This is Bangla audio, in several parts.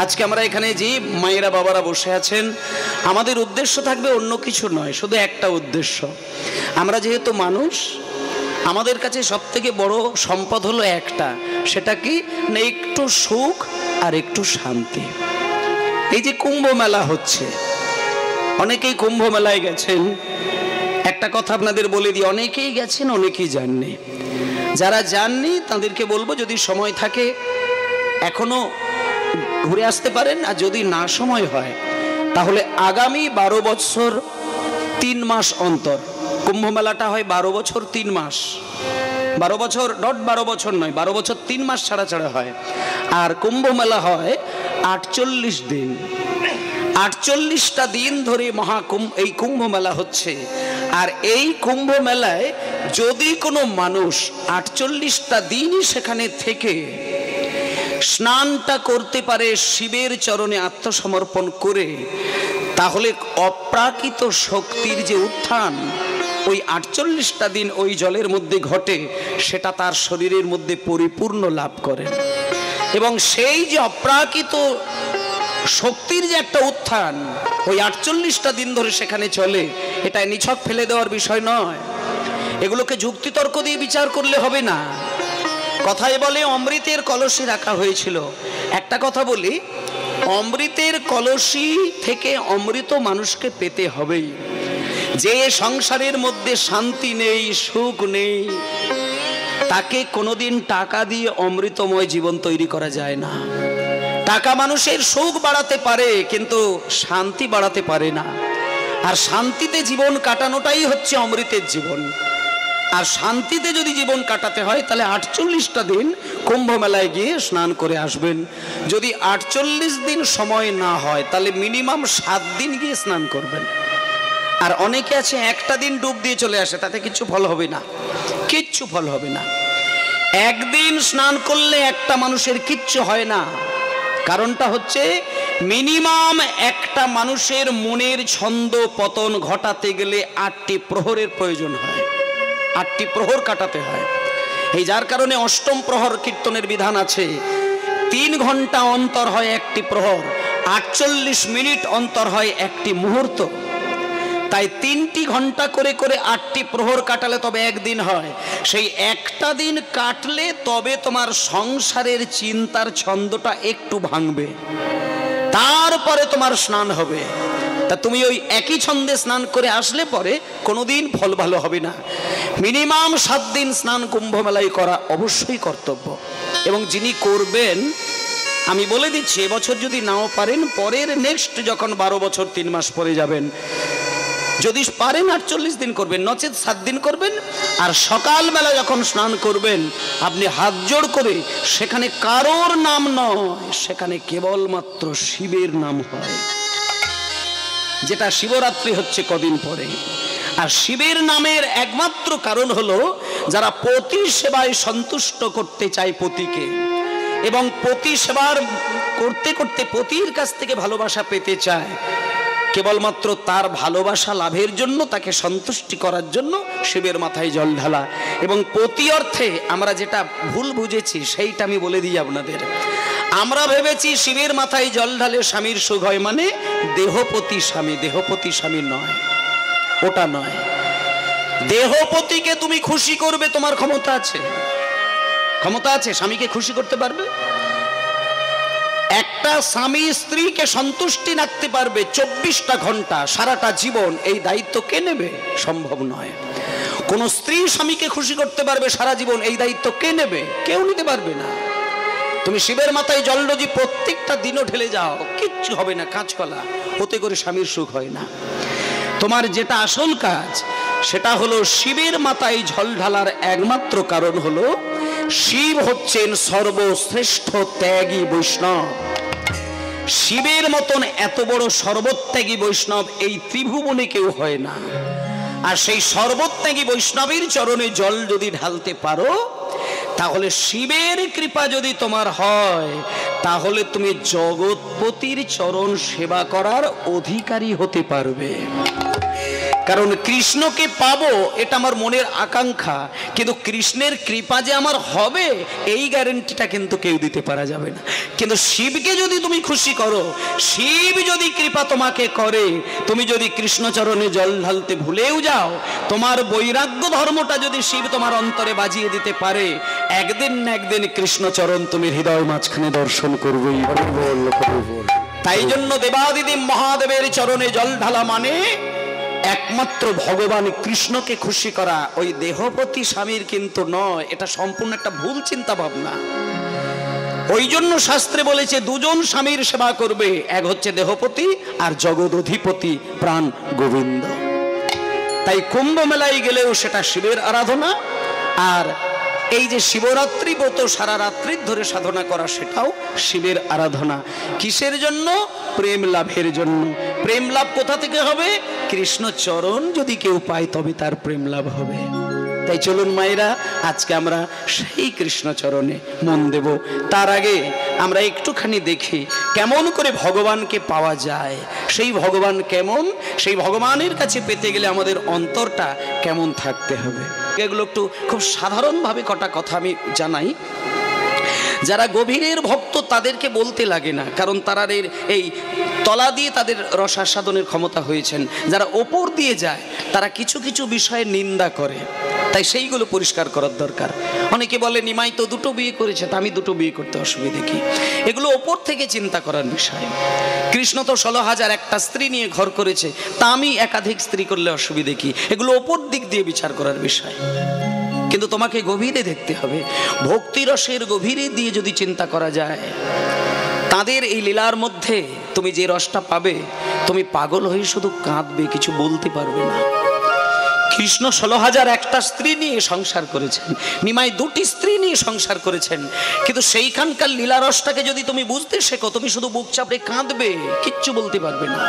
আজকে আমরা এখানে যে মায়েরা বাবারা বসে আছেন, আমাদের উদ্দেশ্য থাকবে অন্য কিছু নয়, শুধু একটা উদ্দেশ্য। আমরা যেহেতু মানুষ, আমাদের কাছে সব থেকে বড় সম্পদ হলো একটা, সেটা কি না একটু সুখ আর একটু শান্তি। এই যে কুম্ভ মেলা হচ্ছে, অনেকেই কুম্ভ মেলায় গেছেন। একটা কথা আপনাদের বলে দিই, অনেকেই গেছেন অনেকেই যাননি। যারা যাননি তাদেরকে বলবো যদি সময় থাকে এখনো ঘুরে আসতে পারেন, আর যদি না সময় হয় তাহলে আগামী 12 বছর 3 মাস অন্তর কুম্ভ মেলাটা হয়। 12 বছর 3 মাস, 12 বছর ডট 12 বছর নয়, 12 বছর 3 মাস ছাড়া ছাড়া হয়। আর কুম্ভ মেলা হয় 48 দিন। 48টা দিন ধরে এই কুম্ভ মেলা হচ্ছে। আর এই কুম্ভ মেলায় যদি কোনো মানুষ 48টা দিনই সেখানে থেকে স্নানটা করতে পারে শিবের চরণে আত্মসমর্পণ করে, তাহলে অপ্রাকৃত শক্তির যে উত্থান ওই 48টা দিন ওই জলের মধ্যে ঘটে, সেটা তার শরীরের মধ্যে পরিপূর্ণ লাভ করেন। এবং সেই যে অপ্রাকৃত শক্তির যে একটা উত্থান ওই 48টা দিন ধরে সেখানে চলে, এটা নিছক ফেলে দেওয়ার বিষয় নয়। এগুলোকে যুক্তিতর্ক দিয়ে বিচার করলে হবে না। কথায় বলে অমৃতের কলসি রাখা হয়েছিল। একটা কথা বলি, অমৃতের কলসি থেকে অমৃত মানুষকে পেতে হবেই। যে সংসারের মধ্যে শান্তি নেই, সুখ নেই, তাকে কোনোদিন টাকা দিয়ে অমৃতময় জীবন তৈরি করা যায় না। টাকা মানুষের সুখ বাড়াতে পারে কিন্তু শান্তি বাড়াতে পারে না। আর শান্তিতে জীবন কাটানোটাই হচ্ছে অমৃতের জীবন। আর শান্তিতে যদি জীবন কাটাতে হয় তাহলে 48টা দিন কুম্ভ মেলায় গিয়ে স্নান করে আসবেন। যদি 48 দিন সময় না হয় তাহলে মিনিমাম 7 দিন গিয়ে স্নান করবেন। আর অনেকে আছে একটা দিন ডুব দিয়ে চলে আসে, তাতে কিচ্ছু ফল হবে না, কিচ্ছু ফল হবে না। একদিন স্নান করলে একটা মানুষের কিচ্ছু হয় না। কারণটা হচ্ছে মিনিমাম একটা মানুষের মনের ছন্দ পতন ঘটাতে গেলে 8টি প্রহরের প্রয়োজন হয়, 8টি প্রহর কাটাতে হয়। এই যার কারণে অষ্টম প্রহর কীর্তনের বিধান আছে। 3 ঘন্টা অন্তর হয় একটি প্রহর, 48 মিনিট অন্তর হয় একটি মুহূর্ত। তাই 3টি ঘন্টা করে করে 8টি প্রহর কাটালে তবে একদিন হয়। সেই একটা দিন কাটলে তবে তোমার সংসারের চিন্তার ছন্দটা একটু ভাঙবে, তারপরে তোমার স্নান হবে। তা তুমি ওই একই ছন্দে স্নান করে আসলে পরে কোনোদিন ফল ভালো হবে না। মিনিমাম 7 দিন স্নান কুম্ভ মেলায় করা অবশ্যই কর্তব্য। এবং যিনি করবেন, আমি বলে দিচ্ছি, এবছর যদি নাও পারেন পরের নেক্সট যখন 12 বছর 3 মাস পরে যাবেন, যদি পারেন 48 দিন করবেন, নচেত 7 দিন করবেন। আর সকালবেলা যখন স্নান করবেন আপনি হাত জোড় করে, সেখানে কারোর নাম নয়, সেখানে কেবলমাত্র শিবের নাম হয়, যেটা শিবরাত্রি হচ্ছে কদিন পরে। আর শিবের নামের একমাত্র কারণ হলো যারা পতি সেবায় সন্তুষ্ট করতে চায় পতিকে, এবং পতি সেবার করতে করতে পতির কাছ থেকে ভালোবাসা পেতে চায়, কেবলমাত্র তার ভালোবাসা লাভের জন্য, তাকে সন্তুষ্টি করার জন্য শিবের মাথায় জল ঢালা। এবং পতি অর্থে আমরা যেটা ভুল বুঝেছি সেইটা আমি বলে দিই আপনাদের। আমরা ভেবেছি শিবের মাথায় জল ঢালে স্বামীর সুখ হয়, মানে দেহপতি স্বামী। দেহপতি স্বামী নয়, ওটা নয়। দেহপতিকে তুমি খুশি করবে, তোমার ক্ষমতা আছে, ক্ষমতা আছে, স্বামীকে খুশি করতে পারবে। একটা স্বামী স্ত্রীকে সন্তুষ্টি রাখতে পারবে 24টা ঘন্টা সারাটা জীবন, এই দায়িত্ব কে নেবে? সম্ভব নয়। কোন স্ত্রী স্বামীকে খুশি করতে পারবে সারা জীবন, এই দায়িত্ব কে নেবে? কেউ নিতে পারবে না। তুমি শিবের মাথায় জল যদি প্রত্যেকটা দিনও ঢেলে যাও, কিচ্ছু হবে না, কাঁচকলা। ওতে করে স্বামীর সুখ হয় না। তোমার যেটা আসল কাজ সেটা হলো শিবের মাথায় জল ঢালার একমাত্র কারণ হলো শিব হচ্ছেন সর্বশ্রেষ্ঠ ত্যাগী বৈষ্ণব। শিবের মতন এত বড় সর্বত্যাগী বৈষ্ণব এই ত্রিভুবনে কেউ হয় না। আর সেই সর্বত্যাগী বৈষ্ণবের চরণে জল যদি ঢালতে পারো, তাহলে শিবের কৃপা যদি তোমার হয়, তাহলে তুমি জগৎপতির চরণ সেবা করার অধিকারী হতে পারবে। কারণ কৃষ্ণকে পাবো এটা আমার মনের আকাঙ্ক্ষা, কিন্তু কৃষ্ণের কৃপা যে আমার হবে এই গ্যারেন্টিটা কিন্তু কেউ দিতে পারা যাবে না। কিন্তু শিবকে যদি তুমি খুশি করো, শিব যদি কৃপা তোমাকে করে, তুমি যদি কৃষ্ণচরণে জল ঢালতে ভুলেও যাও, তোমার বৈরাগ্য ধর্মটা যদি শিব তোমার অন্তরে বাজিয়ে দিতে পারে, একদিন না একদিন কৃষ্ণচরণ তুমি হৃদয় মাঝখানে দর্শন করবেই। তাই জন্য দেবাদিদেব মহাদেবের চরণে জল ঢালা মানে একমাত্র ভগবান কৃষ্ণকে খুশি করা, ওই দেহপতি স্বামীর কিন্তু নয়। এটা সম্পূর্ণ একটা ভুল চিন্তা ভাবনা। ওই জন্য শাস্ত্রে বলেছে দুজন স্বামীর সেবা করবে, এক হচ্ছে দেহপতি আর জগৎ অধিপতি প্রাণ গোবিন্দ। তাই কুম্ভ মেলায় গেলেও সেটা শিবের আরাধনা, আর এই যে শিবরাত্রি ব্রত সারা রাত্রি ধরে সাধনা করা সেটাও শিবের আরাধনা। কিসের জন্য? প্রেম লাভের জন্য। প্রেম লাভ কোথা থেকে হবে? কৃষ্ণ চরণ যদি কেউ পায় তবে তার প্রেম লাভ হবে। তাই চলুন মায়েরা, আজকে আমরা সেই কৃষ্ণ চরণে মন দেব। তার আগে আমরা একটুখানি দেখি কেমন করে ভগবানকে পাওয়া যায়। সেই ভগবান কেমন, সেই ভগবানের কাছে পেতে গেলে আমাদের অন্তরটা কেমন থাকতে হবে, এগুলো একটু খুব সাধারণভাবে কটা কথা আমি জানাই। যারা গভীরের ভক্ত তাদেরকে বলতে লাগে না, কারণ তারা এই তলা দিয়ে তাদের রসাস্বাদনের ক্ষমতা হয়েছেন। যারা ওপর দিয়ে যায় তারা কিছু কিছু বিষয়ে নিন্দা করে, তাই সেইগুলো পরিষ্কার করার দরকার। অনেকে বলে নিমাই তো দুটো বিয়ে করেছে, তা আমি দুটো বিয়ে করতে অসুবিধে কি? এগুলো ওপর থেকে চিন্তা করার বিষয়। কৃষ্ণ তো 16,000 একটা স্ত্রী নিয়ে ঘর করেছে, তা আমি একাধিক স্ত্রী করলে অসুবিধে কি? এগুলো ওপর দিক দিয়ে বিচার করার বিষয়। কিন্তু তোমাকে গভীরে দেখতে হবে। ভক্তিরসের গভীরে দিয়ে যদি চিন্তা করা যায়, তাদের এই লীলার মধ্যে তুমি যে রসটা পাবে, তুমি পাগল হয়ে শুধু কাঁদবে, কিছু বলতে পারবে না। কৃষ্ণ 16,000 একটা স্ত্রী নিয়ে সংসার করেছেন, নিমাই 2টি স্ত্রী নিয়ে সংসার করেছেন, কিন্তু সেইখানকার লীলা রসটাকে যদি তুমি বুঝতে শেখো, তুমি শুধু বুক চাপড়ে কাঁদবে, কিচ্ছু বলতে পারবে না।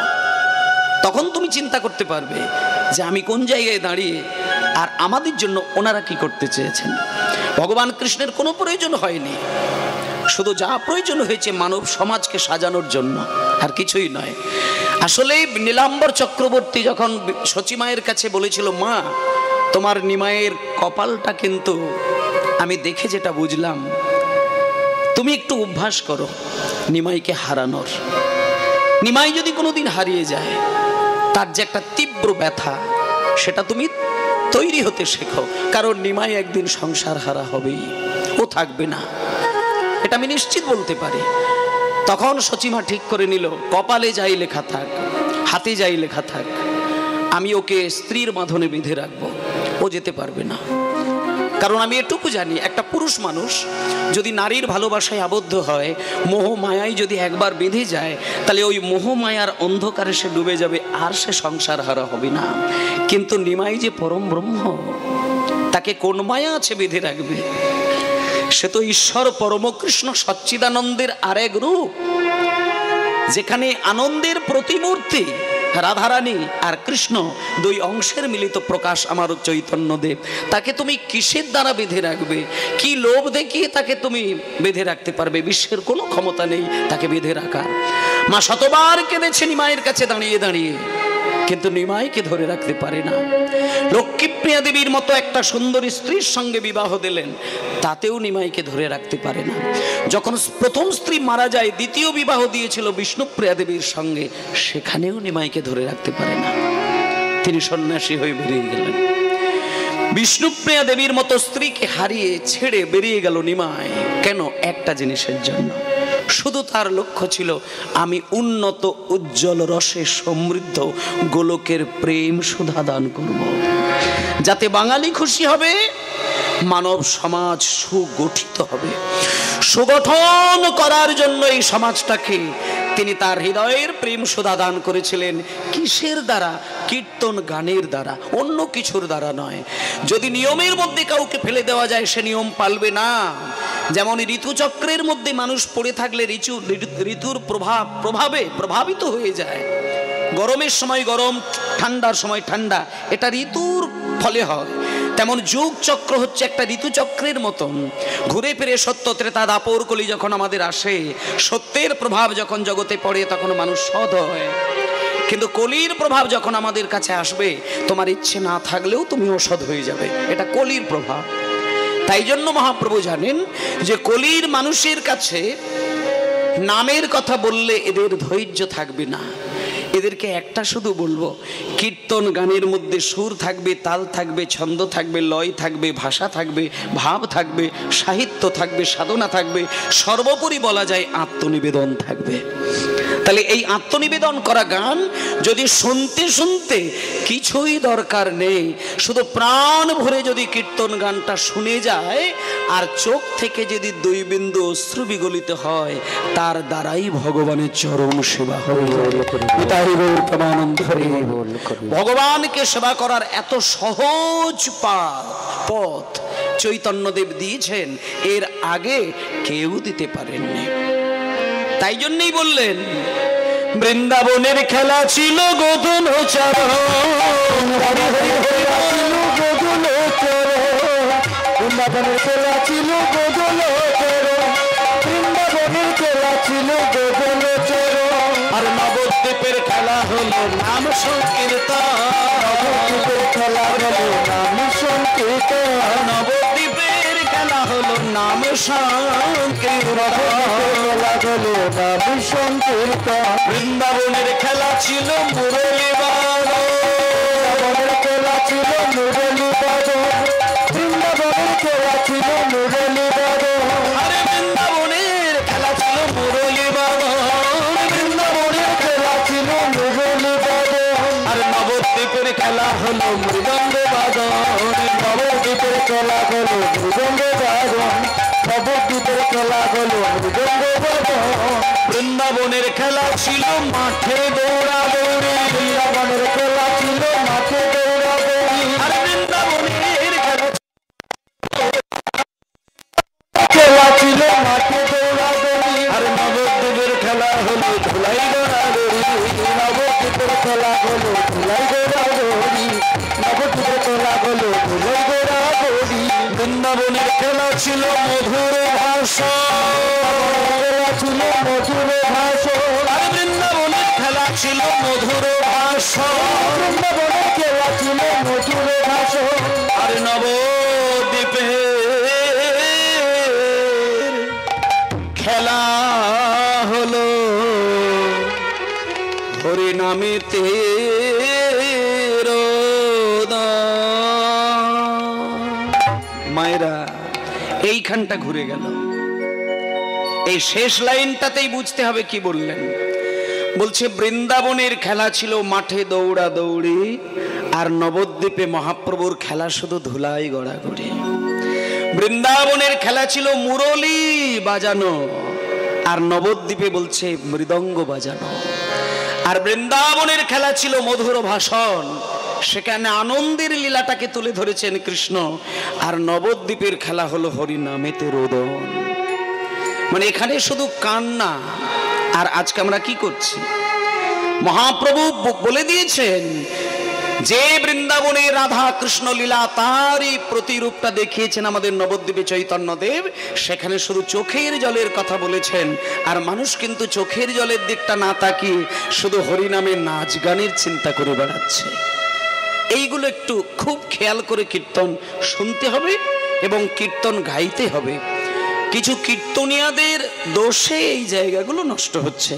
তখন তুমি চিন্তা করতে পারবে যে আমি কোন জায়গায় দাঁড়িয়ে, আর আমাদের জন্য ওনারা কি করতে চেয়েছেন। ভগবান কৃষ্ণের কোনো প্রয়োজন হয়নি, শুধু যা প্রয়োজন হয়েছে মানব সমাজকে সাজানোর জন্য, আর কিছুই নয়। আসলে নীলাম্বর চক্রবর্তী যখন সচিমায়ের কাছে বলেছিল, মা তোমার নিমাইয়ের কপালটা কিন্তু আমি দেখে যেটা বুঝলাম, তুমি একটু অভ্যাস করো নিমাইকে হারানোর। নিমাই যদি কোনোদিন হারিয়ে যায়, তার যে একটা তীব্র ব্যথা, সেটা তুমি তৈরি হতে শেখো, কারণ নিমাই একদিন সংসার হারা হবেই, ও থাকবে না, এটা আমি নিশ্চিত বলতে পারি। তখন সচিমা ঠিক করে নিল, কপালে যাই লেখা থাক, হাতে যাই লেখা থাক, আমি ওকে স্ত্রীর বাঁধনে বেঁধে রাখবো, ও যেতে পারবে না। কারণ আমি এটুকু জানি, একটা পুরুষ মানুষ যদি নারীর ভালোবাসায় আবদ্ধ হয়, মোহ মায়ায় যদি একবার বেঁধে যায়, তাহলে ওই মোহ মায়ার অন্ধকারে সে ডুবে যাবে, আর সে সংসার হারা হবে না। কিন্তু নিমাই যে পরম ব্রহ্ম, তাকে কোন মায়া আছে বেঁধে রাখবে? সে তো ঈশ্বর পরমকৃষ্ণ সচ্চিদানন্দের আরেক রূপ, যেখানে আনন্দের প্রতিমূর্তি রাধারানী আর কৃষ্ণ, দুই অংশের মিলিত প্রকাশ আমার চৈতন্যদেব। তাকে তুমি কিসের দ্বারা বেঁধে রাখবে? কি লোভ দেখিয়ে তাকে তুমি বেঁধে রাখতে পারবে? বিশ্বের কোনো ক্ষমতা নেই তাকে বেঁধে রাখার। মা শতবার কেঁদেছে নিমাইয়ের কাছে দাঁড়িয়ে দাঁড়িয়ে, কিন্তু নিমাইকে ধরে রাখতে পারে না। লক্ষ্মীপ্রিয়া দেবীর মতো একটা সুন্দরী স্ত্রীর সঙ্গে বিবাহ দিলেন, তাতেও নিমাইকে ধরে রাখতে পারে না। যখন প্রথম স্ত্রী মারা যায়, দ্বিতীয় বিবাহ দিয়েছিল বিষ্ণুপ্রিয়া দেবীর সঙ্গে, সেখানেও নিমাইকে ধরে রাখতে পারে না, তিনি সন্ন্যাসী হয়ে বেরিয়ে গেলেন। বিষ্ণুপ্রিয়া দেবীর মতো স্ত্রীকে হারিয়ে ছেড়ে বেরিয়ে গেল নিমাই, কেন? একটা জিনিসের জন্য, শুধু তার লক্ষ্য ছিল আমি উন্নত উজ্জ্বল রসে সমৃদ্ধ গোলকের প্রেম সুধা দান করব, যাতে বাঙালি খুশি হবে, মানব সমাজ সুগঠিত হবে। সুগঠন করার জন্য এই সমাজটাকে তিনি তার হৃদয়ের প্রেম সুধা দান করেছিলেন। কিসের দ্বারা? কীর্তন গানের দ্বারা, অন্য কিছুর দ্বারা নয়। যদি নিয়মের মধ্যে কাউকে ফেলে দেওয়া যায়, সে নিয়ম পালবে না। যেমন ঋতুচক্রের মধ্যে মানুষ পড়ে থাকলে ঋতুর প্রভাবে প্রভাবিত হয়ে যায়। গরমের সময় গরম, ঠান্ডার সময় ঠান্ডা, এটা ঋতুর ফলে হয়। তেমন যুগ চক্র হচ্ছে একটা ঋতুচক্রের মতন, ঘুরে ফিরে সত্য ত্রেতা দাপর কলি যখন আমাদের আসে, সত্যের প্রভাব যখন জগতে পড়ে, তখন মানুষ সৎ হয়। কিন্তু কলির প্রভাব যখন আমাদের কাছে আসবে, তোমার ইচ্ছে না থাকলেও তুমি অসৎ হয়ে যাবে, এটা কলির প্রভাব। তাই জন্য মহাপ্রভু জানেন যে কলির মানুষের কাছে নামের কথা বললে এদের ধৈর্য থাকবে না। এদেরকে একটা শুধু বলবো, কীর্তন গানের মধ্যে সুর থাকবে, তাল থাকবে, ছন্দ থাকবে, লয় থাকবে, ভাষা থাকবে, ভাব থাকবে, সাহিত্য থাকবে, সাধনা থাকবে, সর্বোপরি বলা যায় আত্মনিবেদন থাকবে। তাহলে এই আত্মনিবেদন করা গান যদি শুনতে শুনতে কিছুই দরকার নেই, শুধু প্রাণ ভরে যদি কীর্তন গানটা শুনে যায় আর চোখ থেকে যদি 2 বিন্দু অশ্রু বিগলিত হয়, তার দ্বারাই ভগবানের চরম সেবা হবে। ভগবানকে সেবা করার এত সহজ পথ চৈতন্যদেব দিয়েছেন, এর আগে কেউ দিতে পারেননি। তাই জন্যই বললেন, বৃন্দাবনের খেলা ছিল গোধন চরণ, বৃন্দাবনের খেলা ছিল গোধন চরণ, বৃন্দাবনের খেলা ছিল গোধন চরণ। আর নবদ্বীপের খেলা হলো নাম সংকীর্তন, নবদ্বীপের খেলা হলো নাম সংকীর্তন, নবদ্বীপের খেলা হলো নাম সংকীর্তন। বৃন্দাবনের খেলা ছিল মুরলী বাদন, খেলা ছিল মুরলী বাদন, বৃন্দাবনের খেলা ছিল মুরলী বাদন। আরে বৃন্দাবনের খেলা ছিল মুরলী বাদন, বৃন্দাবনের খেলা ছিল মুরলী বাদন। আর নবদ্বীপের খেলা হলো মৃদঙ্গ বাদন, নবদ্বীপের খেলা হলো মৃদঙ্গ বাদন, নবদ্বীপের খেলা হলো মৃদঙ্গ বাদন। বৃন্দাবনের খেলা ছিল মাঠে দৌড়াদৌড়ি, বৃন্দাবনের খেলা ছিল মাঠে দৌড়াদৌড়ি। আর বৃন্দাবনের খেলা ছিল মাঠে দৌড়াদৌড়ি। আর নবদ্বীপের খেলা হলো ধুলাই দৌড়াদৌড়ি, নবদ্বীপের খেলা হলো ধুলাই দৌড়াদৌড়ি, নবদ্বীপের খেলা হলো ধুলাই দৌড়াদৌড়ি। বৃন্দাবনের খেলা ছিল মধুর ভাষণ, ছিল মধুর ভাষণ। আর বৃন্দাবনের খেলা ছিল মধুর ভাষণ, বৃন্দাবনের খেলা ছিল মধুর ভাষণ। আর নবদ্বীপের খেলা হলো হরিনামেতে মায়েরা। এইখানটা ঘুরে গেল, এই শেষ লাইনটাতেই বুঝতে হবে কি বললেন। বলছে বৃন্দাবনের খেলা ছিল মাঠে দৌড়া দৌড়ি, আর নবদ্বীপে মহাপ্রভুর খেলা শুধু ধুলাই গড়াগড়ি। বৃন্দাবনের খেলা ছিল মুরলী বাজানো, আর নবদ্বীপে বলছে মৃদঙ্গ বাজানো। আর বৃন্দাবনের খেলা ছিল মধুর ভাষণ, সেখানে আনন্দের লীলাটাকে তুলে ধরেছেন কৃষ্ণ। আর নবদ্বীপের খেলা হলো হরিনামেতে রোদন। মানে এখানে শুধু কান্না। আর আজকে আমরা কি করছি? মহাপ্রভু বলে দিয়েছেন যে বৃন্দাবনে রাধা কৃষ্ণ লীলা, তারই প্রতিরূপটা দেখিয়েছেন আমাদের নবদ্বীপে চৈতন্যদেব। সেখানে শুধু চোখের জলের কথা বলেছেন, আর মানুষ কিন্তু চোখের জলের দিকটা না তাকিয়ে শুধু হরিনামের নাচ গানের চিন্তা করে বেড়াচ্ছে। এইগুলো একটু খুব খেয়াল করে কীর্তন শুনতে হবে এবং কীর্তন গাইতে হবে। কিছু কীর্তনিয়াদের দোষে এই জায়গাগুলো নষ্ট হচ্ছে।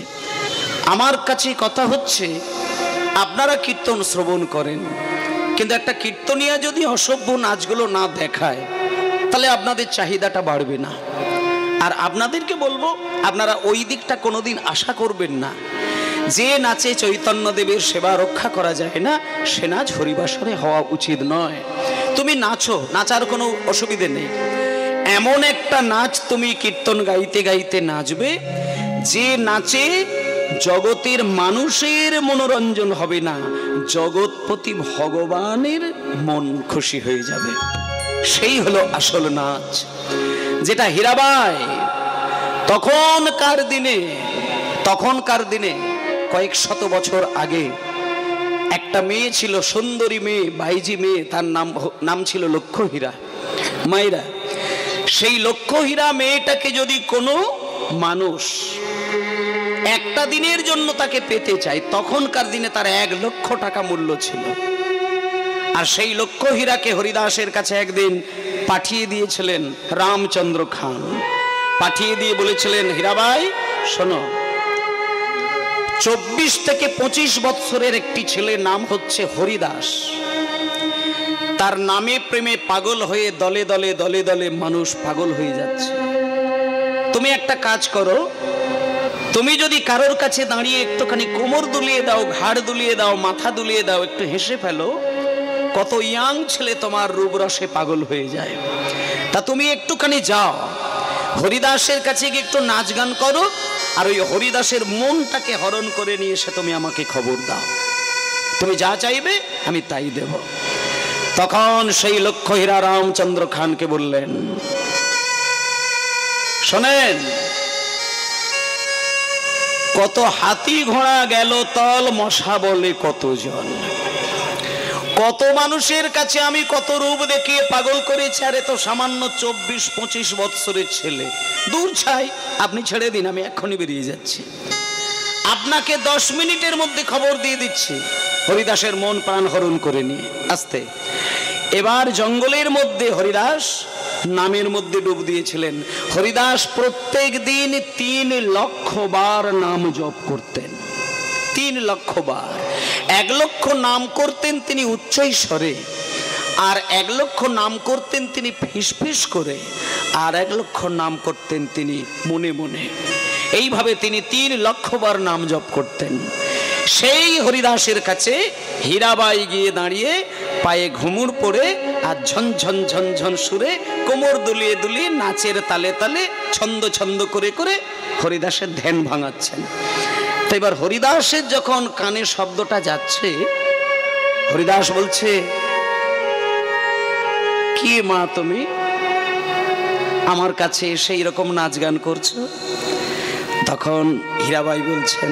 আমার কাছে কথা হচ্ছে, আপনারা কীর্তন শ্রবণ করেন, কিন্তু একটা কীর্তনিয়া যদি অসভ্য নাচগুলো না দেখায়, তাহলে আপনাদের চাহিদাটা বাড়বে না। আর আপনাদেরকে বলবো, আপনারা ওই দিকটা কোনোদিন আশা করবেন না। যে নাচে চৈতন্যদেবের সেবা রক্ষা করা যায় না, সে নাচ হরিবাসরে হওয়া উচিত নয়। তুমি নাচো, নাচার কোনো অসুবিধে নেই। এমন একটা নাচ তুমি কীর্তন গাইতে গাইতে নাচবে, যে নাচে জগতের মানুষের মনোরঞ্জন হবে না, জগৎপতি ভগবানের মন খুশি হয়ে যাবে। সেই হলো আসল নাচ, যেটা হীরাবাই তখনকার দিনে কয়েক শত বছর আগে একটা মেয়ে ছিল, সুন্দরী মেয়ে, বাইজি মেয়ে, তার নাম ছিল লক্ষ্যহীরা। মায়েরা, সেই লক্ষ্যহীরা মেয়েটাকে যদি কোনো মানুষ একটা দিনের জন্য তাকে পেতে চাই। তখনকার দিনে তার 1 লক্ষ টাকা মূল্য ছিল। আর সেই লক্ষ হীরাকে হরিদাসের কাছে একদিন পাঠিয়ে দিয়েছিলেন রামচন্দ্র খান। পাঠিয়ে দিয়ে বলেছিলেন, হীরাবাই শোনো, 24 থেকে 25 বৎসরের একটি ছেলে, নাম হচ্ছে হরিদাস। তার নামে প্রেমে পাগল হয়ে দলে দলে দলে দলে মানুষ পাগল হয়ে যাচ্ছে। তুমি একটা কাজ করো, তুমি যদি কারোর কাছে দাঁড়িয়ে একটুখানি কোমর দুলিয়ে দাও, ঘাড় দুলিয়ে দাও, মাথা দুলিয়ে দাও, একটু হেসে ফেলো, কত ইয়াং ছেলে তোমার রূপরসে পাগল হয়ে যায়। তা তুমি একটুখানি যাও, হরিদাসের কাছে গিয়ে একটু নাচ গান করো, আর ওই হরিদাসের মনটাকে হরণ করে নিয়ে এসে তুমি আমাকে খবর দাও। তুমি যা চাইবে আমি তাই দেব। তখন সেই লক্ষ হীরা রামচন্দ্র খানকে বললেন, শোনেন, কত হাতি ঘোড়া গেল তল, মশা বলে কত জল। কত মানুষের কাছে আমি কত রূপ দেখিয়ে পাগল করেছি, আরে তো সামান্য 24-25 বৎসরের ছেলে। দূর ছাই, আপনি ছেড়ে দিন, আমি এক্ষুনি বেরিয়ে যাচ্ছি। আপনাকে 10 মিনিটের মধ্যে খবর দিয়ে দিচ্ছি। হরিদাসের মন প্রাণ হরণ করে নিয়ে আসতে এবার জঙ্গলের মধ্যে হরিদাস নামের মধ্যে ডুব দিয়েছিলেন। হরিদাস প্রত্যেক দিন 3 লক্ষ বার নাম জপ করতেন। 3 লক্ষ বার। 1 লক্ষ নাম করতেন তিনি উচ্চই স্বরে, আর 1 লক্ষ নাম করতেন তিনি ফিসফিস করে, আর 1 লক্ষ নাম করতেন তিনি মনে মনে। এইভাবে তিনি 3 লক্ষ বার নাম জপ করতেন। সেই হরিদাসের কাছে হীরাবাই গিয়ে দাঁড়িয়ে পায়ে ঘুমুর পড়ে আর ঝনঝন ঝনঝন সুরে কোমর দুলিয়ে দুলিয়ে নাচের তালে তালে ছন্দ ছন্দ করে করে হরিদাসের ধ্যান ভাঙাচ্ছেন। তো এবার হরিদাসের যখন কানে শব্দটা যাচ্ছে, হরিদাস বলছে, কি মা তুমি আমার কাছে এসে এরকম নাচ গান করছো? তখন হীরাবাই বলছেন,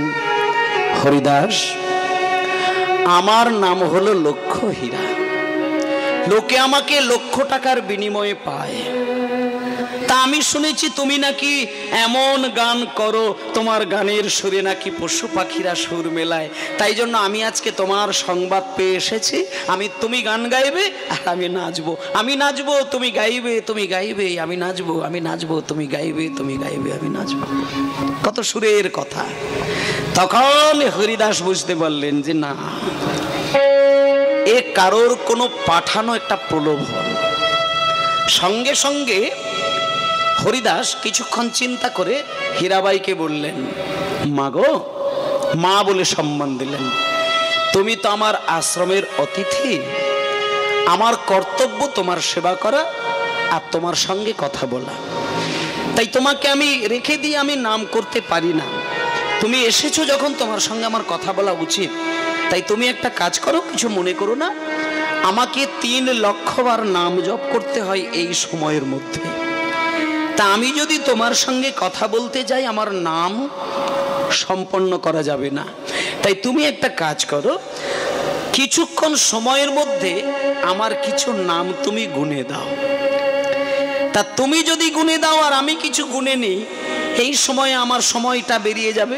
হরিদাস, আমার নাম হলো লক্ষ হীরা। লোকে আমাকে লক্ষ টাকার বিনিময়ে পায়। তা আমি শুনেছি তুমি নাকি এমন গান করো, তোমার গানের সুরে নাকি পশু পাখিরা সুর মেলায়। তাই জন্য আমি আজকে তোমার সংবাদ পেয়ে এসেছি। তুমি গান গাইবে আর আমি নাচবো, আমি নাচবো তুমি গাইবে, তুমি গাইবে আমি নাচবো, আমি নাচবো তুমি গাইবে, তুমি গাইবে আমি নাচবো। কত সুরের কথা। তখন হরিদাস বুঝতে পারলেন যে না, এ কারোর কোনো পাঠানো একটা প্রলোভন। সঙ্গে সঙ্গে হরিদাস কিছুক্ষণ চিন্তা করে হীরাবাইকে বললেন, মা গো, মা বলে সম্মান দিলেন, তুমি তো আমার আশ্রমের অতিথি, আমার কর্তব্য তোমার সেবা করা আর তোমার সঙ্গে কথা বলা। তাই তোমাকে আমি রেখে দিয়ে আমি নাম করতে পারি না। তুমি এসেছো যখন, তোমার সঙ্গে আমার কথা বলা উচিত। তাই তুমি একটা কাজ করো, কিছু মনে করো না, আমাকে 3 লক্ষ বার নাম জপ করতে হয় এই সময়ের মধ্যে। তা আমি যদি তোমার সঙ্গে কথা বলতে যাই, আমার নাম সম্পন্ন করা যাবে না। তাই তুমি একটা কাজ করো, কিছুক্ষণ সময়ের মধ্যে আমার কিছু নাম তুমি গুনে দাও। তা তুমি যদি গুনে দাও আর আমি কিছু গুনে নিই, এই সময়ে আমার সময়টা বেরিয়ে যাবে,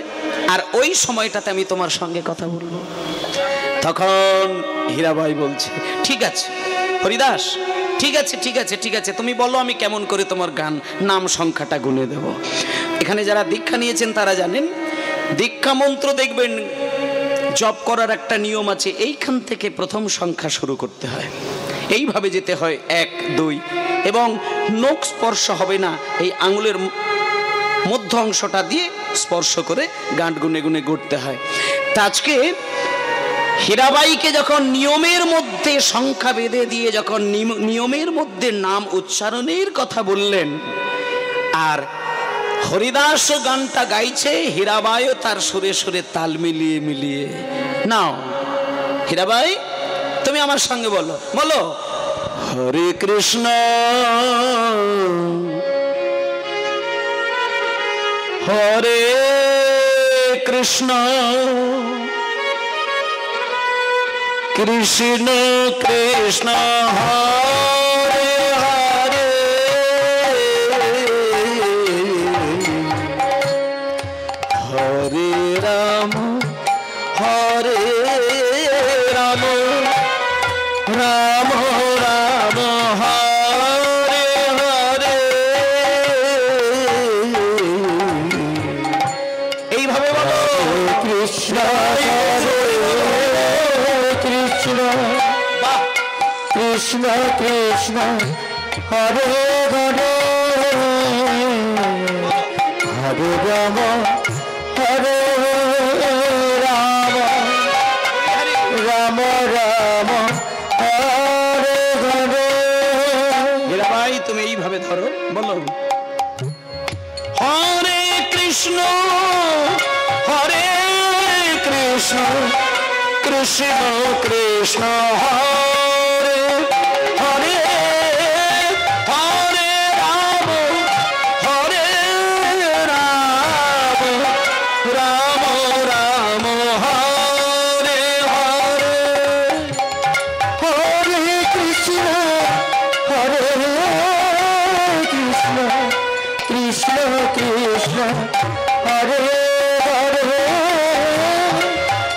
আর ওই সময়টাতে আমি তোমার সঙ্গে কথা বলবো। তখন হীরাবাই বলছে, ঠিক আছে হরিদাস, ঠিক আছে ঠিক আছে ঠিক আছে, তুমি বলো আমি কেমন করে তোমার গান নাম সংখ্যাটা গুনে দেব। এখানে যারা দীক্ষা নিয়েছেন তারা জানেন, দীক্ষা মন্ত্র দেখবেন জপ করার একটা নিয়ম আছে। এইখান থেকে প্রথম সংখ্যা শুরু করতে হয়, এইভাবে যেতে হয় 1, 2, এবং নখ স্পর্শ হবে না, এই আঙুলের মধ্য অংশটা দিয়ে স্পর্শ করে গাঁট গুনে গুনে গড়তে হয়। তা আজকে হীরাবাইকে যখন নিয়মের মধ্যে সংখ্যা বেঁধে দিয়ে যখন নিয়মের মধ্যে নাম উচ্চারণের কথা বললেন, আর হরিদাস গানটা গাইছে, হীরাবাইও তার সুরে সুরে তাল মিলিয়ে মিলিয়ে। নাও হীরাবাই, তুমি আমার সঙ্গে বলো, বলো হরে কৃষ্ণ হরে কৃষ্ণ কৃষ্ণ কৃষ্ণ হরে হরে হরে রাম হরে রাম রাম রাম হরে হরে। এইভাবে বলো কৃষ্ণ কৃষ্ণ কৃষ্ণ কৃষ্ণ হরে হরে হরে রাম হরে রাম রাম রাম হরে হরে। ভাই তুমি এইভাবে ধরো, বলো হরে কৃষ্ণ হরে কৃষ্ণ কৃষ্ণ কৃষ্ণ হরে হরে হরে রাম হরে রাম রাম রাম হরে হরে হরে কৃষ্ণ হরে কৃষ্ণ কৃষ্ণ কৃষ্ণ হরে হরে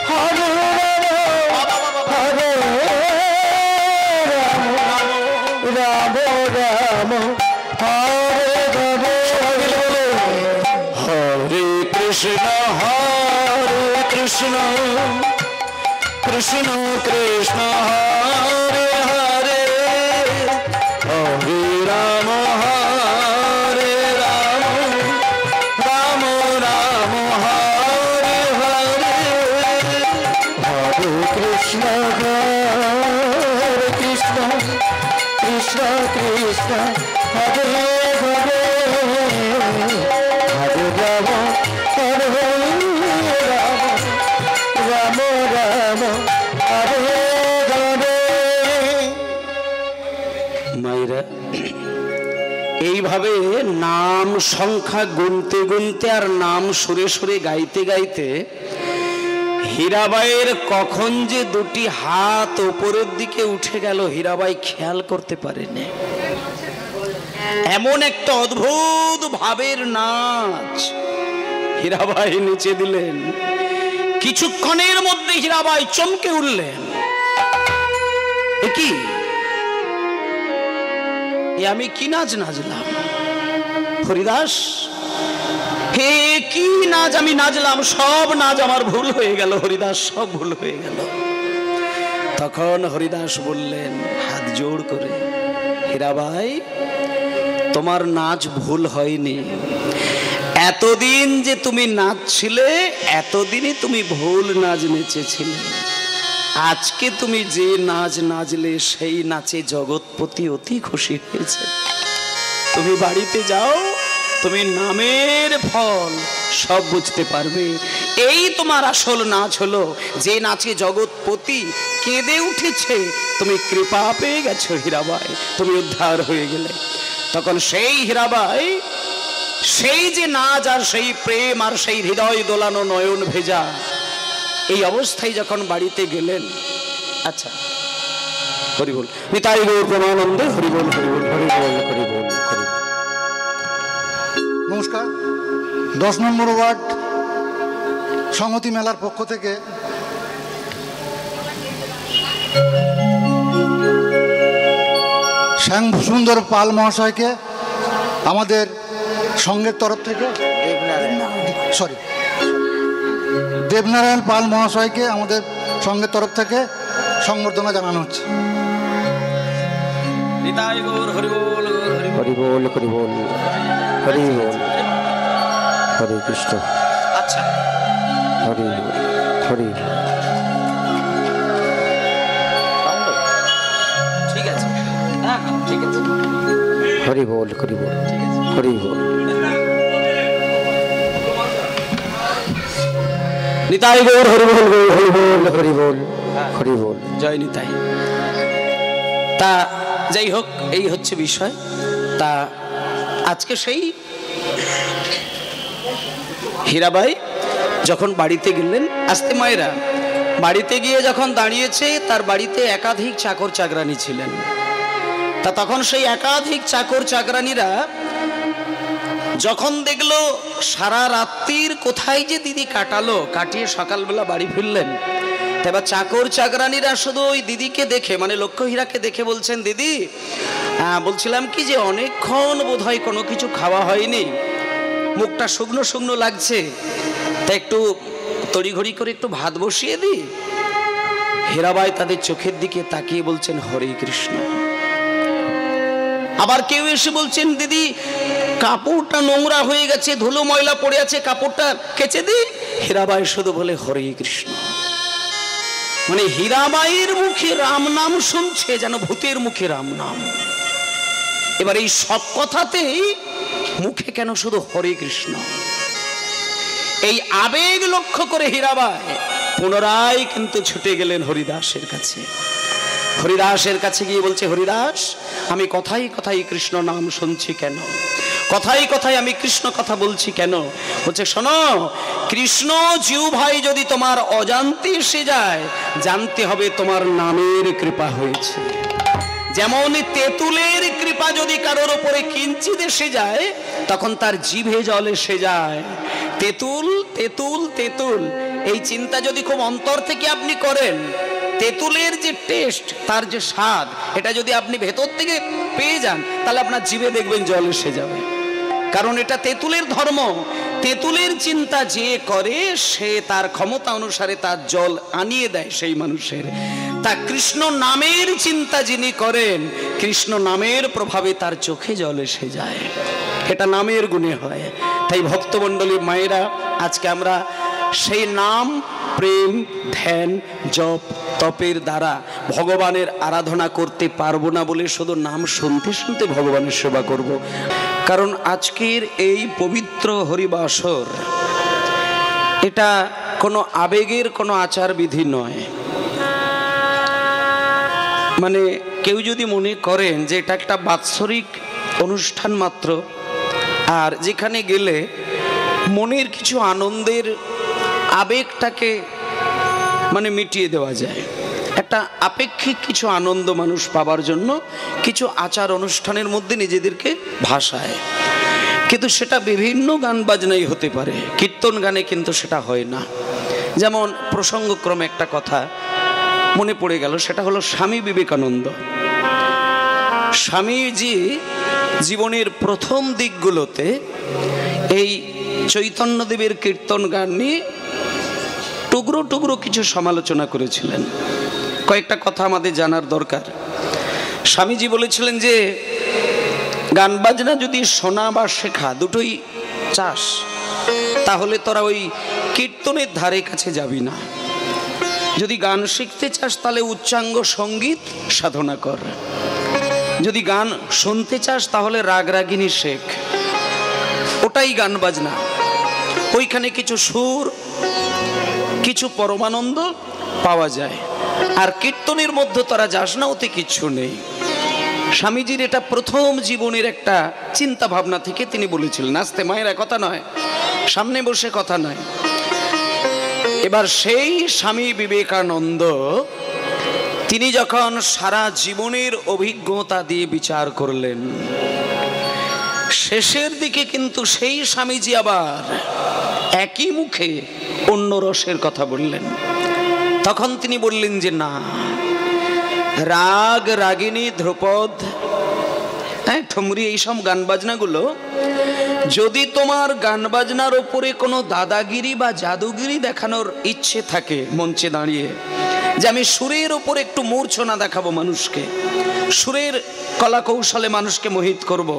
হরে হরে রাম রাম হরে হরে হরে কৃষ্ণ কৃষ্ণ কৃষ্ণ হরে হরে হরে রাম রাম রাম হরে হরে হরে কৃষ্ণ কৃষ্ণ কৃষ্ণ কৃষ্ণ হরে হরে হরে রাম হরে রাম রাম রাম হরে হরে। মায়েরা এইভাবে নাম সংখ্যা গুনতে গুনতে আর নাম সুরে সুরে গাইতে গাইতে হীরাবাইয়ের কখন যে দুটি হাত উপরের দিকে উঠে গেল হীরাবাই খেয়াল করতে পারেনি। এমন একটা অদ্ভুত ভাবের নাচ হীরাবাই নিচে দিলেন। কিছুক্ষণের মধ্যে হীরাবাই চমকে উঠলেন, এ কি, এ আমি কি নাচ নাচলাম? হরিদাস, হে কি নাচ আমি নাচলাম? সব নাচ আমার ভুল হয়ে গেল হরিদাস, সব ভুল হয়ে গেল। তখন হরিদাস বললেন হাত জোড় করে, হীরাবাই তোমার নাচ ভুল হয়নি। এতদিন যে তুমি নাচছিলে এতদিনই তুমি ভুল নাচ নেচেছিলে। আজকে তুমি যে নাচ নাচলে সেই নাচে জগৎপতি অতি খুশি হয়েছে। তুমি বাড়িতে যাও, তুমি নামের ফল সব বুঝতে পারবে। এই তোমার আসল নাচ হলো যে নাচে জগৎপতি কেঁদে উঠেছে। তুমি কৃপা পেয়ে গেছো হীরাবাই, তুমি উদ্ধার হয়ে গেলে। তখন সেই হীরাবাই সেই যে নাচ আর সেই প্রেম আর সেই হৃদয় দোলানো নয়ন ভেজা এই অবস্থায় যখন বাড়িতে গেলেন, আচ্ছা হরিবল নিতাই গৌর প্রেমানন্দে হরিবল হরিবল হরিবল হরিবল হরিবল। নমস্কার। 10 নম্বর ওয়ার্ড সংহতি মেলার পক্ষ থেকে শ্যাম সুন্দর পাল মহাশয়কে আমাদের সংঘের তরফ থেকে, দেবনারায়ণ পাল মহাশয়কে আমাদের সংঘের তরফ থেকে সংবর্ধনা জানানো হচ্ছে। নিতাই গৌর হরিবল হরিবল হরিবল হরিবল হরে কৃষ্ণ। আচ্ছা হরি হরি ঠিক আছে, হ্যাঁ ঠিক আছে, হরিবল হরিবল হরিবল। নিতাই গৌর হরিবল হরিবল হরিবল হরিবল। জয় নিতাই। তা যাই হোক, এই হচ্ছে বিষয়। তা আজকে সেই হীরাবাই যখন বাড়িতে গেলেন, আসতে মায়েরা বাড়িতে গিয়ে যখন দাঁড়িয়েছে, তার বাড়িতে একাধিক চাকর চাকরানি ছিলেন। তা তখন সেই একাধিক চাকর চাকরানিরা যখন দেখলো সারা রাত্রির কোথায় যে দিদি কাটালো, কাটিয়ে সকালবেলা বাড়ি ফিরলেন, এবার চাকর চাকরানিরা শুধু ওই দিদিকে দেখে, মানে লক্ষ্মীহীরাকে দেখে বলছেন, দিদি বলছিলাম কি যে অনেকক্ষণ বোধহয় কোনো কিছু খাওয়া হয়নি, মুখটা শুকনো শুকনো লাগছে, তা একটু তড়িঘড়ি করে একটু ভাত বসিয়ে দিই। হীরাবাই তাদের চোখের দিকে তাকিয়ে বলছেন, হরে কৃষ্ণ। আবার কেউ এসে বলছেন, দিদি কাপড়টা নোংরা হয়ে গেছে, ধুলো ময়লা পড়ে আছে, কাপড়টা কেচে দি। হীরাবাই শুধু বলে, হরে কৃষ্ণ। মানে হীরাবাইয়ের মুখে রাম নাম শুনছে যেন ভূতের মুখে রাম নাম। এবার এই সব কথাতেই মুখে কেন শুধু হরে কৃষ্ণ, এই আবেগ লক্ষ্য করে হীরাবাই পুনরায় কিন্তু ছুটে গেলেন হরিদাসের কাছে। হরিদাসের কাছে গিয়ে বলছে, হরিদাস, আমি কথাই কথাই কৃষ্ণ নাম শুনছি কেন, কথাই কথাই আমি কৃষ্ণ কথা বলছি কেন? বলছে, শোনো, কৃষ্ণ জিউ ভাই যদি তোমার অজান্তে এসে যায়, জানতে হবে তোমার নামের কৃপা হয়েছে। যেমন তেঁতুলের কৃপা যদি কারোর উপরে কিঞ্চিত এসে যায়, তখন তার জিভে জল এসে যায়। তেঁতুল তেঁতুল তেঁতুল, এই চিন্তা যদি খুব অন্তর থেকে আপনি করেন, তেঁতুলের যে টেস্ট, তার যে স্বাদ, এটা যদি আপনি ভেতর থেকে পেয়ে যান, তাহলে আপনার জিভে দেখবেন জল এসে যাবে। কারণ এটা তেঁতুলের ধর্ম। তেঁতুলের চিন্তা যে করে, সে তার ক্ষমতা অনুসারে তার জল আনিয়ে দেয় সেই মানুষের। তা কৃষ্ণ নামের চিন্তা যিনি করেন, কৃষ্ণ নামের প্রভাবে তার চোখে জল এসে যায়। এটা নামের গুণে হয়। তাই ভক্তমণ্ডলী মায়েরা, আজকে আমরা সেই নাম, প্রেম, ধ্যান, জপ, তপের দ্বারা ভগবানের আরাধনা করতে পারবো না বলে শুধু নাম শুনতে শুনতে ভগবানের সেবা করব। কারণ আজকের এই পবিত্র হরিবাসর, এটা কোনো আবেগের কোনো আচার বিধি নয়। মানে কেউ যদি মনে করেন যে এটা একটা বাৎসরিক অনুষ্ঠান মাত্র, আর যেখানে গেলে মনের কিছু আনন্দের আবেগটাকে মানে মিটিয়ে দেওয়া যায়, একটা আপেক্ষিক কিছু আনন্দ মানুষ পাবার জন্য কিছু আচার অনুষ্ঠানের মধ্যে নিজেদেরকে ভাসায়, কিন্তু সেটা বিভিন্ন গান বাজনাই হতে পারে, কীর্তন গানে কিন্তু সেটা হয় না। যেমন প্রসঙ্গক্রমে একটা কথা মনে পড়ে গেল, সেটা হলো স্বামী বিবেকানন্দ। স্বামীজি জীবনের প্রথম দিকগুলোতে এই চৈতন্যদেবের কীর্তন গান নিয়ে টুকরো টুকরো কিছু সমালোচনা করেছিলেন। কয়েকটা কথা আমাদের জানার দরকার। স্বামীজি বলেছিলেন যে গান বাজনা যদি শোনা বা শেখা দুটোই চাস, তাহলে তোরা ওই কীর্তনের ধারে কাছে যাবি না। যদি গান শিখতে চাস, তাহলে উচ্চাঙ্গ সঙ্গীত সাধনা কর। যদি গান শুনতে চাস, তাহলে রাগ রাগিনী শেখ, ওটাই গান বাজনা। ওইখানে কিছু সুর, কিছু পরমানন্দ পাওয়া যায়। আর কীর্তনের মধ্যে তোরা যাস না, ওতে কিচ্ছু নেই। স্বামীজির এটা প্রথম জীবনের একটা চিন্তা ভাবনা থেকে তিনি বলেছিলেন। আস্তে মায়েরা, কথা নয়, সামনে বসে কথা নয়। এবার সেই স্বামী বিবেকানন্দ তিনি যখন সারা জীবনের অভিজ্ঞতা দিয়ে বিচার করলেন, শেষের দিকে কিন্তু সেই স্বামীজি আবার একই মুখে অন্য রসের কথা বললেন। তখন তিনি বললেন যে না, রাগ রাগিনী, ধ্রুপদ, ঠুমরি, এইসব গান বাজনাগুলো যদি তোমার গান বাজনার ওপরে কোনো দাদাগিরি বা জাদুগিরি দেখানোর ইচ্ছে থাকে মঞ্চে দাঁড়িয়ে, যে আমি সুরের ওপরে একটু মূর্ছনা দেখাবো মানুষকে, সুরের কলা কৌশলে মানুষকে মোহিত করব,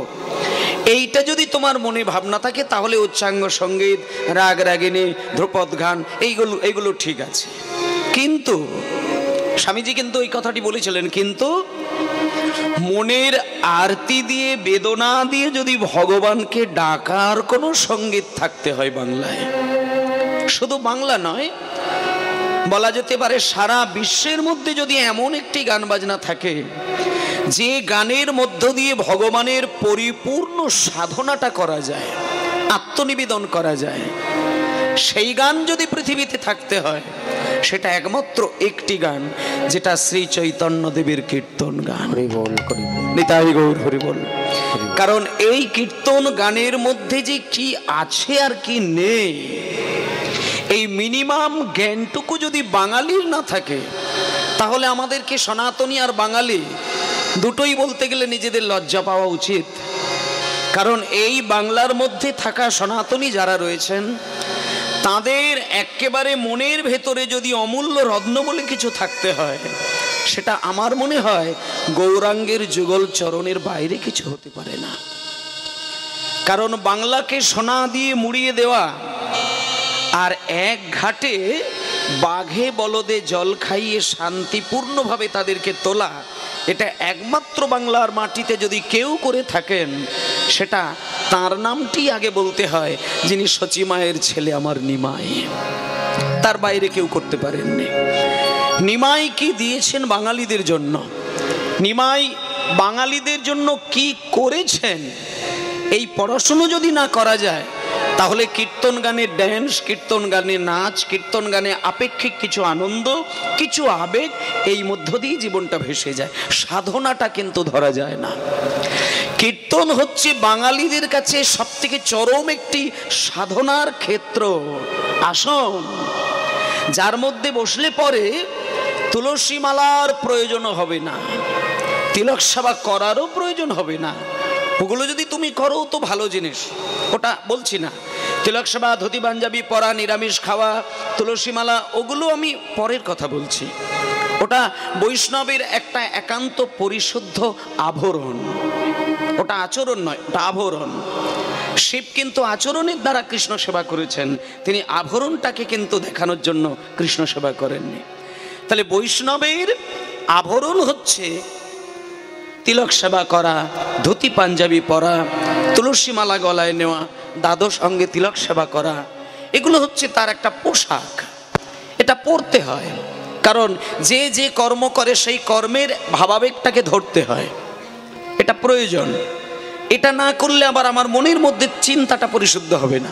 এইটা যদি তোমার মনে ভাবনা থাকে, তাহলে উচ্চাঙ্গ সঙ্গীত, রাগ রাগিনী, ধ্রুপদ গান এইগুলো ঠিক আছে। কিন্তু স্বামীজি কিন্তু এই কথাটি বলেছিলেন, কিন্তু মনের আরতি দিয়ে, বেদনা দিয়ে যদি ভগবানকে ডাকার কোনো সঙ্গীত থাকতে হয় বাংলায়, শুধু বাংলা নয়, বলা যেতে পারে সারা বিশ্বের মধ্যে যদি এমন একটি গান বাজনা থাকে যে গানের মধ্য দিয়ে ভগবানের পরিপূর্ণ সাধনাটা করা যায়, আত্মনিবেদন করা যায়, সেই গান যদি পৃথিবীতে থাকতে হয়, সেটা একমাত্র একটি গান, যেটা শ্রী চৈতন্য দেবের কীর্তন গান। হরি বল, হরি বল, নিতাই গৌর হরি বল। হরি বল। কারণ এই কীর্তন গানের মধ্যে যে কি আছে আর কি নেই, এই মিনিমাম জ্ঞানটুকু যদি বাঙালির না থাকে, তাহলে আমাদেরকে সনাতনী আর বাঙালি দুটোই বলতে গেলে নিজেদের লজ্জা পাওয়া উচিত। কারণ এই বাংলার মধ্যে থাকা সনাতনী যারা রয়েছেন, তাদের একেবারে মনের ভেতরে যদি অমূল্য রত্ন বলে কিছু থাকতে হয়, সেটা আমার মনে হয় গৌরাঙ্গের যুগল চরণের বাইরে কিছু হতে পারে না। কারণ বাংলাকে সোনা দিয়ে মুড়িয়ে দেওয়া আর এক ঘাটে বাঘে বলদে জল খাইয়ে শান্তিপূর্ণভাবে তাদেরকে তোলা, এটা একমাত্র বাংলার মাটিতে যদি কেউ করে থাকেন, সেটা তার নামটি আগে বলতে হয়, যিনি সচিমায়ের ছেলে আমার নিমাই। তার বাইরে কেউ করতে পারেননি। নিমাই কি দিয়েছেন বাঙালিদের জন্য, নিমাই বাঙালিদের জন্য কি করেছেন, এই পড়াশুনো যদি না করা যায়, তাহলে কীর্তন গানে ড্যান্স, কীর্তন গানে নাচ, কীর্তন গানে আপেক্ষিক কিছু আনন্দ, কিছু আবেগ, এই মধ্য দিয়ে জীবনটা ভেসে যায়। সাধনাটা কিন্তু ধরা যায় না। কীর্তন হচ্ছে বাঙালিদের কাছে সবথেকে চরম একটি সাধনার ক্ষেত্র, আসন, যার মধ্যে বসলে পরে তুলসী মালার প্রয়োজন হবে না, তিলক সেবা করারও প্রয়োজন হবে না। ওগুলো যদি তুমি করো তো ভালো জিনিস, ওটা বলছি না। তিলক সেবা, ধুতি পাঞ্জাবি পরা, নিরামিষ খাওয়া, তুলসী মালা, ওগুলো আমি পরের কথা বলছি। ওটা বৈষ্ণবের একটা একান্ত পরিশুদ্ধ আভরণ, ওটা আচরণ নয়, ওটা আভরণ। শিব কিন্তু আচরণের দ্বারা কৃষ্ণ সেবা করেছেন, তিনি আভরণটাকে কিন্তু দেখানোর জন্য কৃষ্ণ সেবা করেননি। তাহলে বৈষ্ণবের আভরণ হচ্ছে তিলক সেবা করা, ধুতি পাঞ্জাবি পরা, তুলসী মালা গলায় নেওয়া, দ্বাদশ অঙ্গে তিলক সেবা করা, এগুলো হচ্ছে তার একটা পোশাক। এটা পড়তে হয়, কারণ যে যে কর্ম করে সেই কর্মের ভাবাবেগটাকে ধরতে হয়, এটা প্রয়োজন। এটা না করলে আবার আমার মনের মধ্যে চিন্তাটা পরিশুদ্ধ হবে না,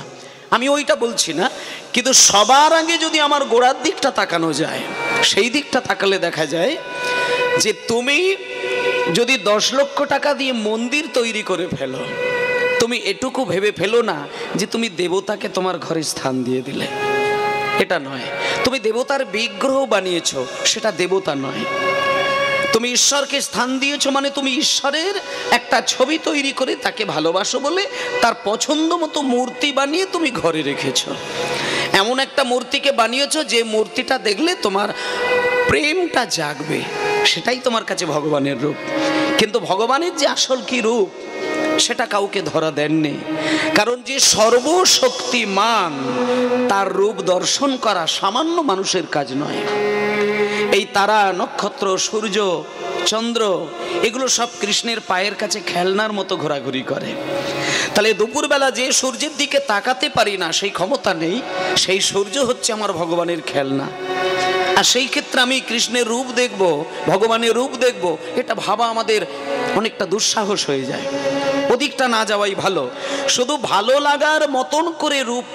আমি ওইটা বলছি না। কিন্তু সবার আগে যদি আমার গোড়ার দিকটা তাকানো যায়, সেই দিকটা তাকালে দেখা যায় যে তুমি যদি 10 লক্ষ টাকা দিয়ে মন্দির তৈরি করে ফেলো, তুমি এটুকু ভেবে ফেলো না যে তুমি দেবতাকে তোমার ঘরে স্থান দিয়ে দিলে, এটা নয়। তুমি দেবতার বিগ্রহ বানিয়েছো, সেটা দেবতা নয়। তুমি ঈশ্বরকে স্থান দিয়েছো মানে তুমি ঈশ্বরের একটা ছবি তৈরি করে তাকে ভালোবাসো বলে তার পছন্দ মতো মূর্তি বানিয়ে তুমি ঘরে রেখেছো। এমন একটা মূর্তিকে বানিয়েছো যে মূর্তিটা দেখলে তোমার প্রেমটা জাগবে, সেটাই তোমার কাছে ভগবানের রূপ। কিন্তু ভগবানের যে আসল কি রূপ, সেটা কাউকে ধরা দেননি। কারণ যে সর্বশক্তিমান, তার রূপ দর্শন করা সামান্য মানুষের কাজ নয়। এই তারা, নক্ষত্র, সূর্য, চন্দ্র, এগুলো সব কৃষ্ণের পায়ের কাছে খেলনার মতো ঘোরাঘুরি করে। তাহলে দুপুরবেলা যে সূর্যের দিকে তাকাতে পারি না, সেই ক্ষমতা নেই, সেই সূর্য হচ্ছে আমার ভগবানের খেলনা। আর সেই ক্ষেত্রে আমি কৃষ্ণের রূপ দেখব, ভগবানের রূপ দেখব, এটা ভাবা আমাদের অনেকটা দুঃসাহস হয়ে যায়। ওদিকটা না যাওয়াই ভালো। শুধু ভালো লাগার মতন করে রূপ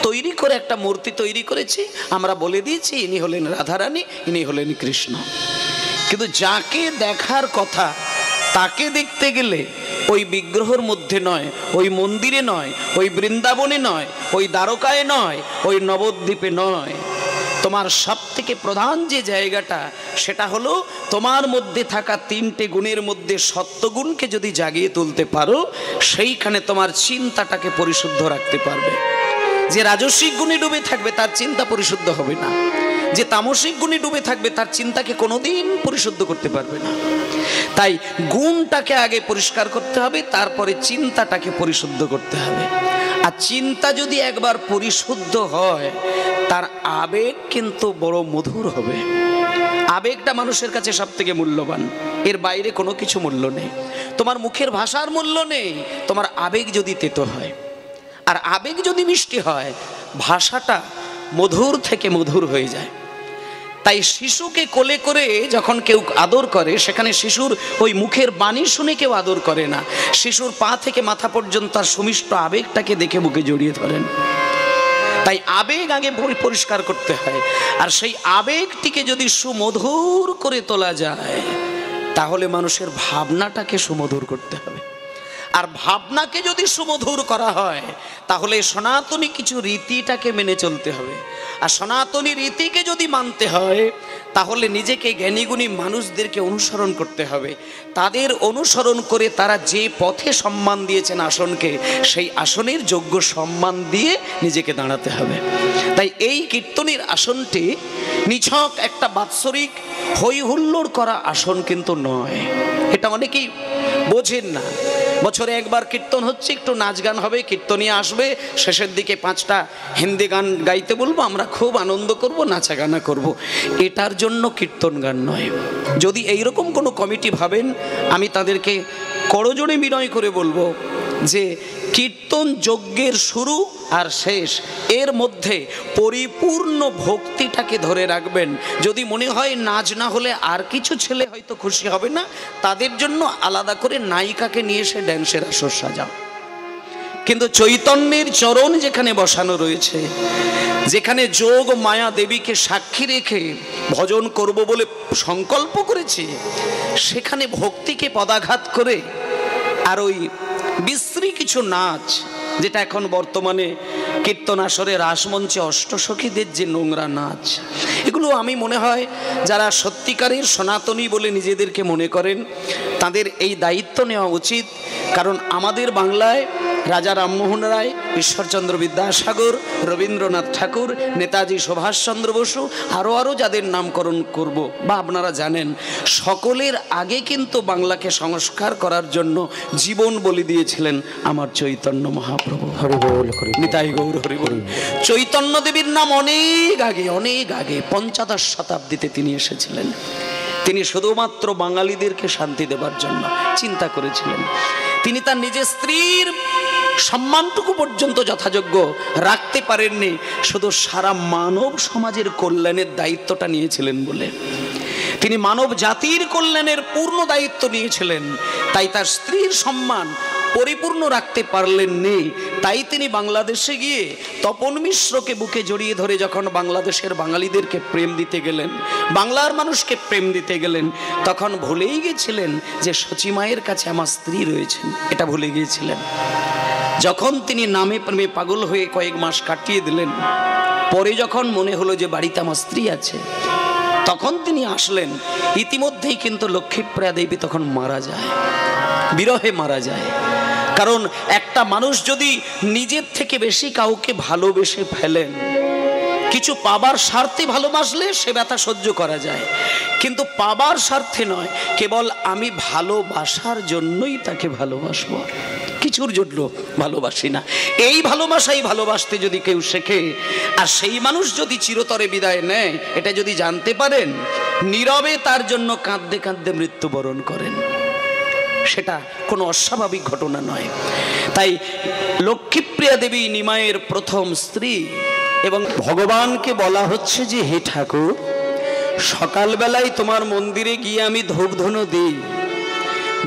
তৈরি করে একটা মূর্তি তৈরি করেছি, আমরা বলে দিয়েছি ইনি হলেন রাধারানী, ইনি হলেন কৃষ্ণ। কিন্তু যাকে দেখার কথা তাকে দেখতে গেলে ওই বিগ্রহের মধ্যে নয়, ওই মন্দিরে নয়, ওই বৃন্দাবনে নয়, ওই দ্বারকায় নয়, ওই নবদ্বীপে নয়। তোমার সব থেকে প্রধান যে জায়গাটা, সেটা হলো তোমার মধ্যে থাকা 3টে গুণের মধ্যে সত্যগুণকে যদি জাগিয়ে তুলতে পারো, সেইখানে তোমার চিন্তাটাকে পরিশুদ্ধ রাখতে পারবে। যে রাজসিক গুণে ডুবে থাকবে তার চিন্তা পরিশুদ্ধ হবে না, যে তামসিক গুণে ডুবে থাকবে তার চিন্তাকে কোনোদিন পরিশুদ্ধ করতে পারবে না। তাই গুণটাকে আগে পরিষ্কার করতে হবে, তারপরে চিন্তাটাকে পরিশুদ্ধ করতে হবে। আর চিন্তা যদি একবার পরিশুদ্ধ হয়, তার আবেগ কিন্তু বড় মধুর হবে। আবেগটা মানুষের কাছে সব থেকে মূল্যবান, এর বাইরে কোনো কিছু মূল্য নেই। তোমার মুখের ভাষার মূল্য নেই, তোমার আবেগ যদি তেতো হয়। আর আবেগ যদি মিষ্টি হয়, ভাষাটা মধুর থেকে মধুর হয়ে যায়। তাই শিশুকে কোলে করে যখন কেউ আদর করে, সেখানে শিশুর ওই মুখের বাণী শুনে কেউ আদর করে না, শিশুর পা থেকে মাথা পর্যন্ত তার সুমিষ্ট আবেগটাকে দেখে বুকে জড়িয়ে ধরেন। তাই আবেগ আগে পরিষ্কার করতে হয়। আর সেই আবেগটিকে যদি সুমধুর করে তোলা যায়, তাহলে মানুষের ভাবনাটাকে সুমধুর করতে হবে। আর ভাবনাকে যদি সুমধুর করা হয় তাহলে সনাতনী কিছু রীতিটাকে মেনে চলতে হবে। আর সনাতনী রীতিকে যদি মানতে হয় তাহলে নিজেকে জ্ঞানীগুণী মানুষদেরকে অনুসরণ করতে হবে। তাদের অনুসরণ করে তারা যে পথে সম্মান দিয়েছেন আসনকে, সেই আসনের যোগ্য সম্মান দিয়ে নিজেকে দাঁড়াতে হবে। তাই এই কীর্তনের আসনটি নিছক একটা বাৎসরিক হই হুল্লোড় করা আসন কিন্তু নয়। এটা অনেকেই বোঝেন না। বছরে একবার কীর্তন হচ্ছে, একটু নাচ গান হবে, কীর্তনিয়া আসবে, শেষের দিকে 5টা হিন্দি গান গাইতে বলবো, আমরা খুব আনন্দ করব, নাচা গানা করব। এটার জন্য কীর্তন গান নয়। যদি এইরকম কোনো কমিটি ভাবেন, আমি তাদেরকে করজোড়ে বিনয় করে বলবো যে কীর্তন যজ্ঞের শুরু আর শেষ, এর মধ্যে পরিপূর্ণ ভক্তিটাকে ধরে রাখবেন। যদি মনে হয় নাচ না হলে আর কিছু ছেলে হয়তো খুশি হবে না, তাদের জন্য আলাদা করে নায়িকাকে নিয়ে এসে ড্যান্সের আসর সাজাও। কিন্তু চৈতন্যের চরণ যেখানে বসানো রয়েছে, যেখানে যোগ মায়া দেবীকে সাক্ষী রেখে ভজন করব বলে সংকল্প করেছি, সেখানে ভক্তিকে পদাঘাত করে আর ওই বিশ্রী কিছু নাচ, যেটা এখন বর্তমানে কীর্তন আসরে রাসমঞ্চে অষ্টসখীদের যে নোংরা নাচ, এগুলো আমি মনে হয় যারা সত্যিকারের সনাতনী বলে নিজেদেরকে মনে করেন তাদের এই দায়িত্ব নেওয়া উচিত। কারণ আমাদের বাংলায় রাজা রামমোহন রায়, ঈশ্বরচন্দ্র বিদ্যাসাগর, রবীন্দ্রনাথ ঠাকুর, নেতাজি সুভাষচন্দ্র বসু, আরও যাদের নামকরণ করব বা আপনারা জানেন, সকলের আগে কিন্তু বাংলাকে সংস্কার করার জন্য জীবন বলি দিয়েছিলেন আমার চৈতন্য মহাপ্রভু। হরি বল, হরি বল। নিতাই গৌর হরি বল। চৈতন্য দেবীর নাম অনেক আগে ৫৫ শতাব্দীতে তিনি এসেছিলেন। তিনি শুধুমাত্র বাঙালিদেরকে শান্তি দেবার জন্য চিন্তা করেছিলেন। তিনি তার নিজের স্ত্রীর সম্মানটুকু পর্যন্ত যথাযোগ্য রাখতে পারেননি, শুধু সারা মানব সমাজের কল্যাণের দায়িত্বটা নিয়েছিলেন বলে। তিনি মানব জাতির কল্যাণের পূর্ণ দায়িত্ব নিয়েছিলেন, তাই তার স্ত্রীর সম্মান পরিপূর্ণ রাখতে পারলেননি। তাই তিনি বাংলাদেশে গিয়ে তপন মিশ্রকে বুকে জড়িয়ে ধরে যখন বাংলাদেশের বাঙালিদেরকে প্রেম দিতে গেলেন, বাংলার মানুষকে প্রেম দিতে গেলেন, তখন ভুলেই গিয়েছিলেন যে সচিমায়ের কাছে আমার স্ত্রী রয়েছেন, এটা ভুলে গিয়েছিলেন। যখন তিনি নামে প্রেমে পাগল হয়ে কয়েক মাস কাটিয়ে দিলেন, পরে যখন মনে হলো যে বাড়িতে আমার স্ত্রী আছে, তখন তিনি আসলেন। ইতিমধ্যেই কিন্তু লক্ষ্মীপ্রিয়া দেবী তখন মারা যায়, বিরহে মারা যায়। কারণ একটা মানুষ যদি নিজের থেকে বেশি কাউকে ভালোবেসে ফেলেন, কিছু পাবার স্বার্থে ভালোবাসলে সে ব্যথা সহ্য করা যায়, কিন্তু পাবার স্বার্থে নয়, কেবল আমি ভালোবাসার জন্যই তাকে ভালোবাসবো, কিছুর জন্য ভালোবাসি না। এই ভালোবাসাই ভালোবাসতে যদি কেউ শেখে, আর সেই মানুষ যদি চিরতরে বিদায় নেয়, এটা যদি জানতে পারেন, নীরবে তার জন্য কাঁদতে কাঁদতে মৃত্যুবরণ করেন, সেটা কোনো অস্বাভাবিক ঘটনা নয়। তাই লক্ষ্মীপ্রিয়া দেবী নিমাইয়ের প্রথম স্ত্রী, এবং ভগবানকে বলা হচ্ছে যে হে ঠাকুর, সকালবেলায় তোমার মন্দিরে গিয়ে আমি ধূপধুনো দিই,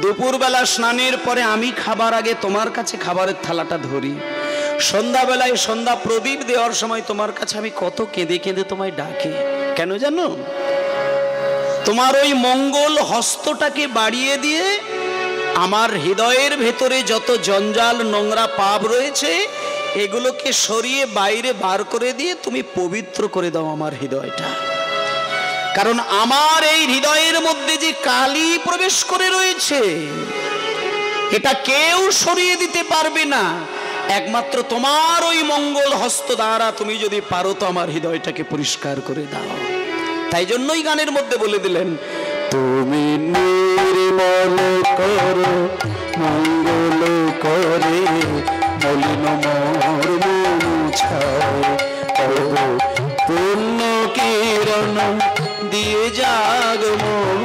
দুপুরবেলা স্নানের পরে আমি খাবার আগে তোমার কাছে খাবারের থালাটা ধরি, সন্ধ্যাবেলায় সন্ধ্যা প্রদীপ দেওয়ার সময় তোমার কাছে আমি কত কেঁদে কেঁদে তোমায় ডাকি। কেন জানো? তোমার ওই মঙ্গল হস্তটাকে বাড়িয়ে দিয়ে আমার হৃদয়ের ভেতরে যত জঞ্জাল নোংরা পাপ রয়েছে এগুলোকে সরিয়ে বাইরে বার করে দিয়ে তুমি পবিত্র করে দাও আমার হৃদয়টা। কারণ আমার এই হৃদয়ের মধ্যে যে কালি প্রবেশ করে রয়েছে, এটা কেউ সরিয়ে দিতে পারবে না, একমাত্র তোমার ওই মঙ্গল হস্ত দ্বারা তুমি যদি পারো তো আমার হৃদয়টাকে পরিষ্কার করে দাও। তাই জন্যই গানের মধ্যে বলে দিলেন, তুমি নির্মল করো মঙ্গল করে মলিন মোর মুছায়, পূর্ণ কিরণ দিয়ে জাগ মোর,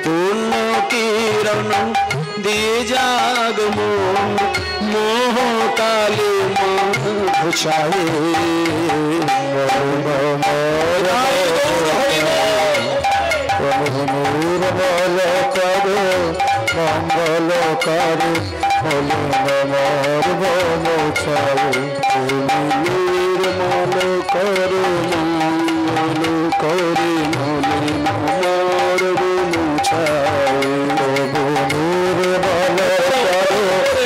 পূর্ণ কিরণ দিয়ে জাগ মোর, মোহ কালে ঘুষায় নির্মল করো মঙ্গল করো মলিন মোর মুছায়, নির্মল করো মঙ্গল করে মলিন মোর মুছায়, নির্মল করো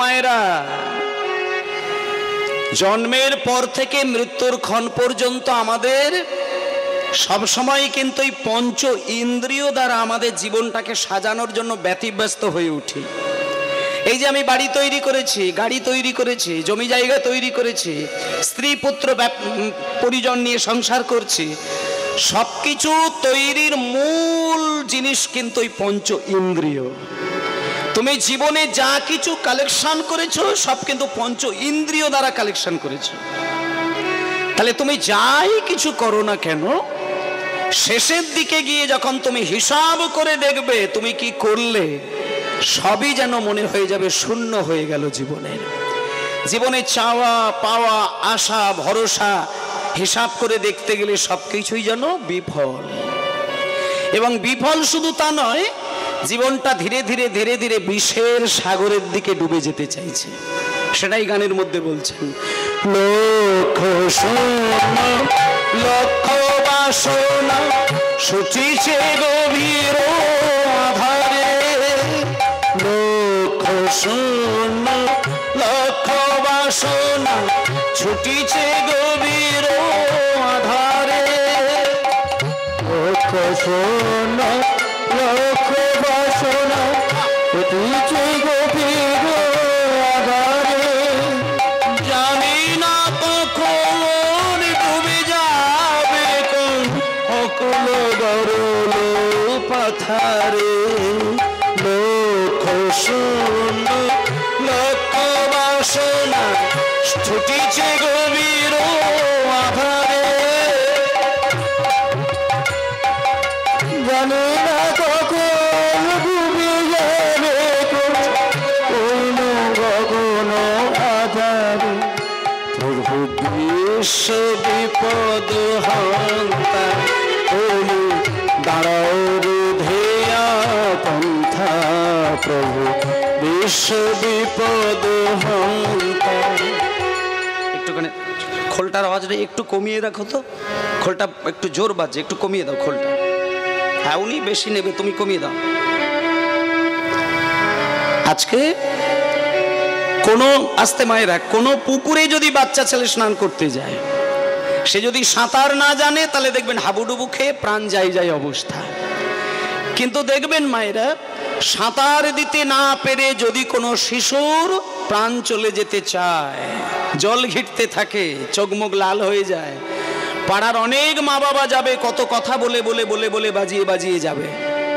মায়েরা, জন্মের পর থেকে মৃত্যুর ক্ষণ পর্যন্ত আমাদের সবসময় কিন্তু এই পঞ্চ ইন্দ্রিয় দ্বারা আমাদের জীবনটাকে সাজানোর জন্য ব্যতিব্যস্ত হয়ে উঠি। এই যে আমি বাড়ি তৈরি করেছি, গাড়ি তৈরি করেছি, জমি জায়গা তৈরি করেছি, স্ত্রী পুত্র পরিজন নিয়ে সংসার করছি, সবকিছু তৈরির মূল জিনিস কিন্তু এই পঞ্চ ইন্দ্রিয়। তুমি জীবনে যা কিছু কালেকশন করেছো সব কিন্তু পঞ্চ ইন্দ্রিয় দ্বারা কালেকশন করেছো। তাহলে তুমি যাই কিছু করো না কেন, শেষের দিকে গিয়ে যখন তুমি হিসাব করে দেখবে তুমি কি করলে, সবই যেন মনে হয়ে যাবে শূন্য হয়ে গেল জীবনের। জীবনে চাওয়া পাওয়া আশা ভরসা হিসাব করে দেখতে গেলে সবকিছুই যেন বিফল। এবং বিফল শুধু তা নয়, জীবনটা ধীরে ধীরে ধীরে ধীরে বিষের সাগরের দিকে ডুবে যেতে চাইছে। সেটাই গানের মধ্যে বলছেন, লক্ষ সোনা লক্ষ বাসনা শুচিছে গভীর আধারে, লক্ষ সোনা লক্ষ বাসনা ছুটিছে গভীর আধারে, লক্ষ সোনা লক্ষ বাসনা ছুটিছে গভীর আধারে, জানি না কখন ডুবে যাবে কোন অকুল গরল পাথারে, লক্ষ সোনা লক্ষ বাসনা ছুটিছে গভীর আধারে, জানি না কখন ডুবে যাবে কোন গগন আধারে, প্রভু বিশ্ব বিপদ হন্তা ওলি দাঁড়াও রুধেয়া পন্থা, প্রভু বিশ্ব বিপদ হন্তা। একটুখানি খোলটার আওয়াজটা একটু কমিয়ে রাখো তো, খোলটা একটু জোর বাজছে, একটু কমিয়ে দাও খোলটা। হ্যাঁ, উনি বেশি নেবে, তুমি কমিয়ে দাও। আজকে কোনো আস্তে মায়েরা, কোনো পুকুরে যদি বাচ্চা ছেলে স্নান করতে যায়, সে যদি সাঁতার না জানে তাহলে দেখবেন হাবুডুবু খেয়ে প্রাণ যায় অবস্থা। কিন্তু দেখবেন মায়েরা, সাঁতার দিতে না পেরে যদি কোনো শিশুর প্রাণ চলে যেতে চায়, জল ঘিটতে থাকে, চোখ মুখ লাল হয়ে যায়, পাড়ার অনেক মা বাবা যাবে, কত কথা বলে বলে বলে বলে বাজিয়ে বাজিয়ে যাবে।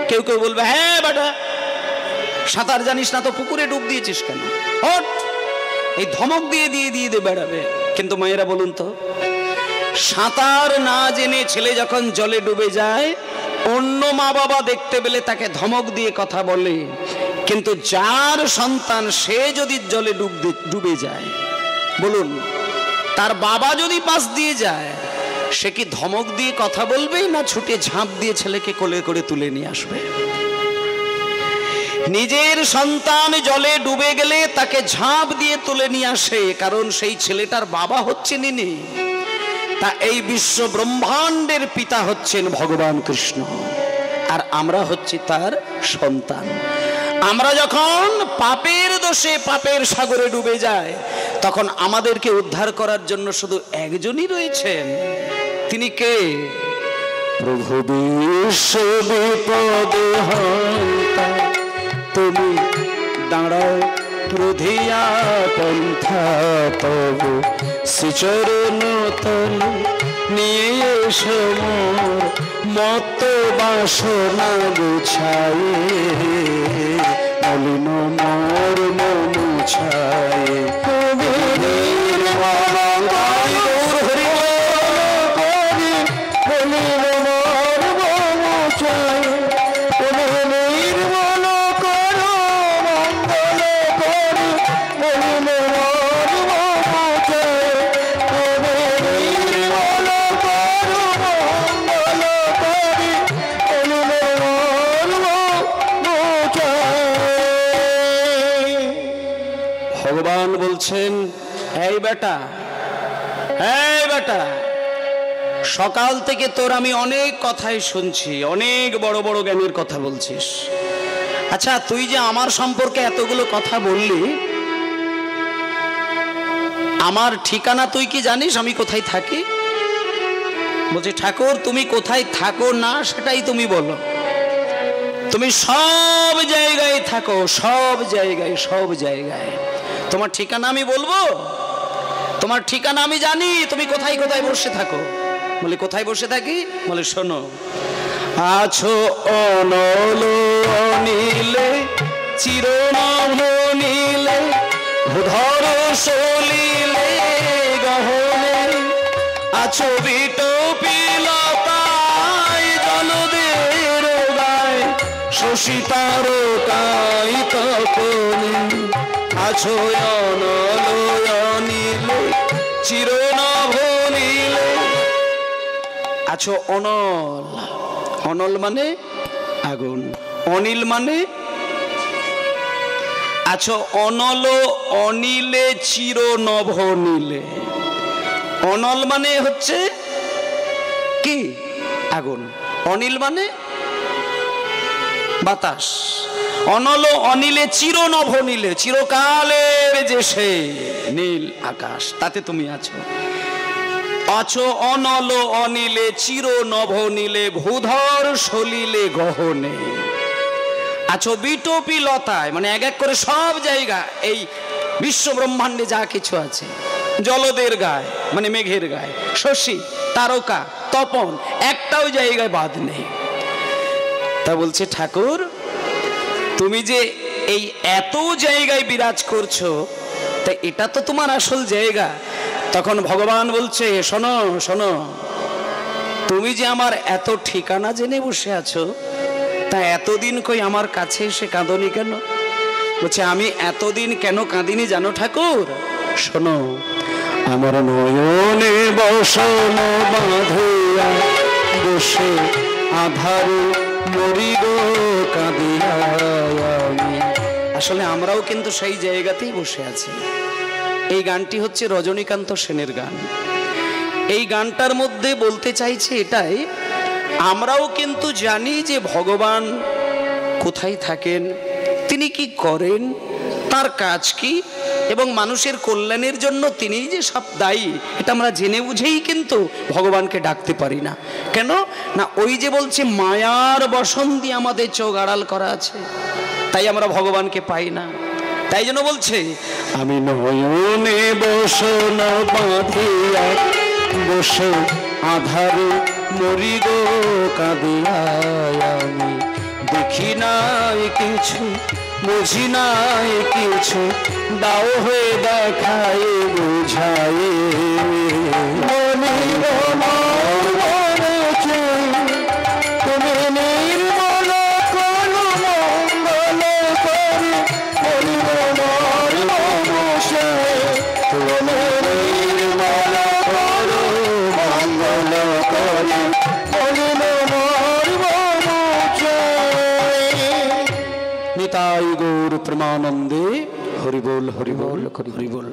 কেউ কেউ বলবে, হ্যাঁ বেটা সাঁতার জানিস না তো পুকুরে ডুব দিয়েছিস কেন, হট, এই ধমক দিয়ে দিয়ে দিয়ে দিয়ে বেড়াবে। কিন্তু মায়েরা বলুন তো, সাঁতার না জেনে ছেলে যখন জলে ডুবে যায়, অন্য মা বাবা দেখতে পেলে তাকে ধমক দিয়ে কথা বলে, কিন্তু যার সন্তান সে যদি জলে ডুবে যায়, বলুন তার বাবা যদি পাশ দিয়ে যায়, সে কি ধমক দিয়ে কথা বলবে না ছুটে ঝাঁপ দিয়ে ছেলেকে কোলে করে তুলে নিয়ে আসবে? নিজের সন্তান জলে ডুবে গেলে তাকে ঝাঁপ দিয়ে তুলে নিয়ে আসে, কারণ সেই ছেলেটার বাবা হচ্ছেন ইনি। তা এই বিশ্ব ব্রহ্মাণ্ডের পিতা হচ্ছেন ভগবান কৃষ্ণ, আর আমরা হচ্ছি তার সন্তান। আমরা যখন পাপের দোষে পাপের সাগরে ডুবে যাই, তখন আমাদেরকে উদ্ধার করার জন্য শুধু একজনই রয়েছেন। তিনি কে? প্রভু বিশ্ব বিপদ হন্তা, তুমি দাঁড়াও রুধিয়া পন্থা, তবু শ্রীচরণ তলে নিয়ে এসো মোর মত বাসনা গুছাই, মলিন মোর মন ছাই, ভগবান বলছেন, এই বেটা, এই বেটা, সকাল থেকে তোর আমি অনেক কথাই শুনছি, অনেক বড় বড় জ্ঞানের কথা বলছিস। আচ্ছা, তুই যে আমার সম্পর্কে এতগুলো কথা বললি, আমার ঠিকানা তুই কি জানিস আমি কোথায় থাকি? বলছে ঠাকুর তুমি কোথায় থাকো না সেটাই তুমি বলো। তুমি সব জায়গায় থাকো, সব জায়গায়, সব জায়গায়। তোমার ঠিকানা আমি বলবো? তোমার ঠিকানা আমি জানি, তুমি কোথায় কোথায় বসে থাকো। বলে কোথায় বসে থাকি? বলে শোনো, আছো অনল নীলে চিরনভনীলে ধর সলিলে গহনে, আছো বিটপিলতায় জলদের গায় শশী তারকায় তপনে, আছো অনল নীলে চিরনভনীলে। আছো অনল, অনল মানে আগুন, অনিল মানে আছো অনল অনিলে চির নভ নীলে। অনল মানে হচ্ছে কি? আগুন। অনিল মানে বাতাস। অনল অনিলে চির নভ নীলে, চিরকালের যে সে নীল আকাশ, তাতে তুমি আছো। আছো অনল অনিলে চির নভ নীলে ভূধর সলিলে গহনে, আছো বিটপি লতায় মানে এক এক করে সব জায়গা এই বিশ্ব ব্রহ্মাণ্ডে যা কিছু আছে, জলদের গায়ে মানে মেঘের গায়ে, শশী তারকা তপন, একটাও জায়গায় বাদ নেই। তা বলছে ঠাকুর তুমি যে এই এত জায়গায় বিরাজ করছো, তা এটা তো তোমার আসল জায়গা। তখন ভগবান বলছে শোনো শোনো, তুমি যে আমার এত ঠিকানা জেনে বসে আছো, তা এতদিন কই আমার কাছে এসে কাঁদনি কেন? বলছে আমি এতদিন কেন কাঁদিনি জানো ঠাকুর? শোনো, আমার নয়নে বসন বাঁধিয়া বসে আধারে মরি গো কাঁদিয়া আমি। আসলে আমরাও কিন্তু সেই জায়গাতেই বসে আছি। এই গানটি হচ্ছে রজনীকান্ত সেনের গান। এই গানটার মধ্যে বলতে চাইছে এটাই, আমরাও কিন্তু জানি যে ভগবান কোথায় থাকেন, তিনি কি করেন, তার কাজ কি, এবং মানুষের কল্যাণের জন্য তিনি যে সব দায়ী, এটা আমরা জেনে বুঝেই কিন্তু ভগবানকে ডাকতে পারি না। কেন না, ওই যে বলছে মায়ার বসন্তি আমাদের চোখ আড়াল করা আছে, তাই আমরা ভগবানকে পাই না। তাই জন্য বলছে আমি নয়নে বসন বাঁধিয়া বসে আধারে মরি গো কাঁদিয়া আমি। দেখি নাই কিছু, বুঝি নাই কিছু, দাও হয়ে দেখায় বুঝায় নিতাই গৌর প্রেমানন্দে হরিবোল হরিবোল হরিবোল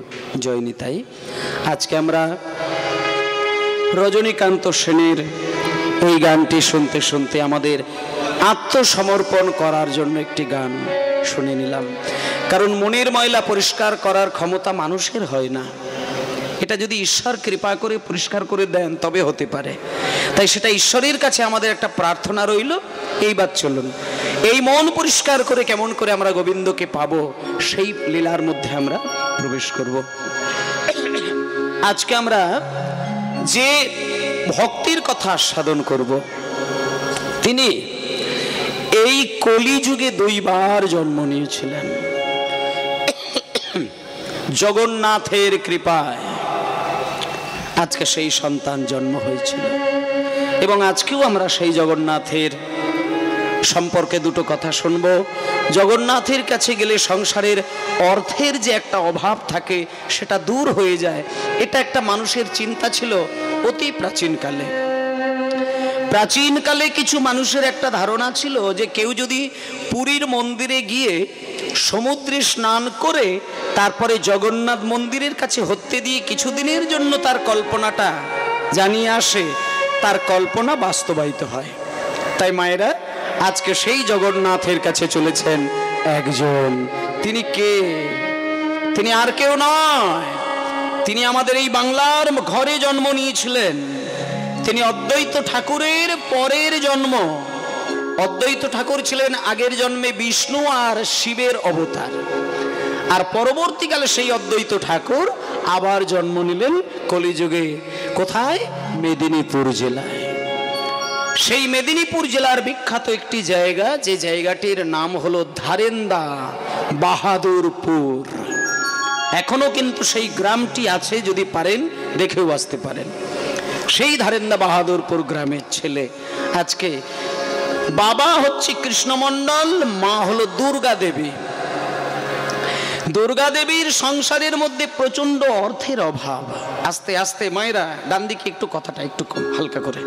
জয় নিতাই। আজকে আমরা রজনীকান্ত সেনের এই গানটি শুনতে শুনতে আমাদের আত্মসমর্পণ করার জন্য একটি গান শুনে নিলাম। কারণ মনের ময়লা পরিষ্কার করার ক্ষমতা মানুষের হয় না, এটা যদি ঈশ্বর কৃপা করে পরিষ্কার করে দেন তবে হতে পারে। তাই সেটা ঈশ্বরের কাছে আমাদের একটা প্রার্থনা রইল। এইবার চলুন এই মন পরিষ্কার করে কেমন করে আমরা গোবিন্দকে পাবো, সেই লীলার মধ্যে আমরা প্রবেশ করব। আজকে আমরা যে ভক্তির কথা আস্বাদন করব, তিনি এই কলিযুগে দুইবার জন্ম নিয়েছিলেন। জগন্নাথের কৃপায় আজকে সেই সন্তান জন্ম হয়েছিল, এবং আজকেও আমরা সেই জগন্নাথের সম্পর্কে দুটো কথা শুনব। জগন্নাথের কাছে গেলে সংসারের অর্থের যে একটা অভাব থাকে সেটা দূর হয়ে যায়, এটা একটা মানুষের চিন্তা ছিল অতি প্রাচীনকালে। প্রাচীনকালে কিছু মানুষের একটা ধারণা ছিল যে কেউ যদি পুরীর মন্দিরে গিয়ে সমুদ্রে স্নান করে তারপরে জগন্নাথ মন্দিরের কাছে হত্যে দিয়ে কিছুদিনের জন্য তার কল্পনাটা জানিয়ে আসে, তার কল্পনা বাস্তবায়িত হয়। তাই মায়েরা আজকে সেই জগন্নাথের কাছে চলেছেন একজন। তিনি কে? তিনি আর কেউ নয়, তিনি আমাদের এই বাংলার ঘরে জন্ম নিয়েছিলেন। তিনি অদ্বৈত ঠাকুরের পরের জন্ম। অদ্বৈত ঠাকুর ছিলেন আগের জন্মে বিষ্ণু আর শিবের অবতার, আর পরবর্তীকালে সেই অদ্বৈত ঠাকুর আবার জন্ম নিলেন কলিযুগে। কোথায়? মেদিনীপুর জেলায়। সেই মেদিনীপুর জেলার বিখ্যাত একটি জায়গা, যে জায়গাটির নাম হলো ধারেন্দা বাহাদুরপুর। এখনো কিন্তু সেই গ্রামটি আছে, যদি পারেন দেখেও আসতে পারেন। সেই ধারেন্দা বাহাদুরপুর গ্রামের ছেলে। আজকে বাবা হচ্ছে কৃষ্ণমণ্ডল, মা হলো দুর্গা দেবী। দুর্গা দেবীর সংসারের মধ্যে প্রচন্ড অর্থের অভাব। আস্তে আস্তে মায়েরা, ডান দিকে একটু কথাটা একটু হালকা করে।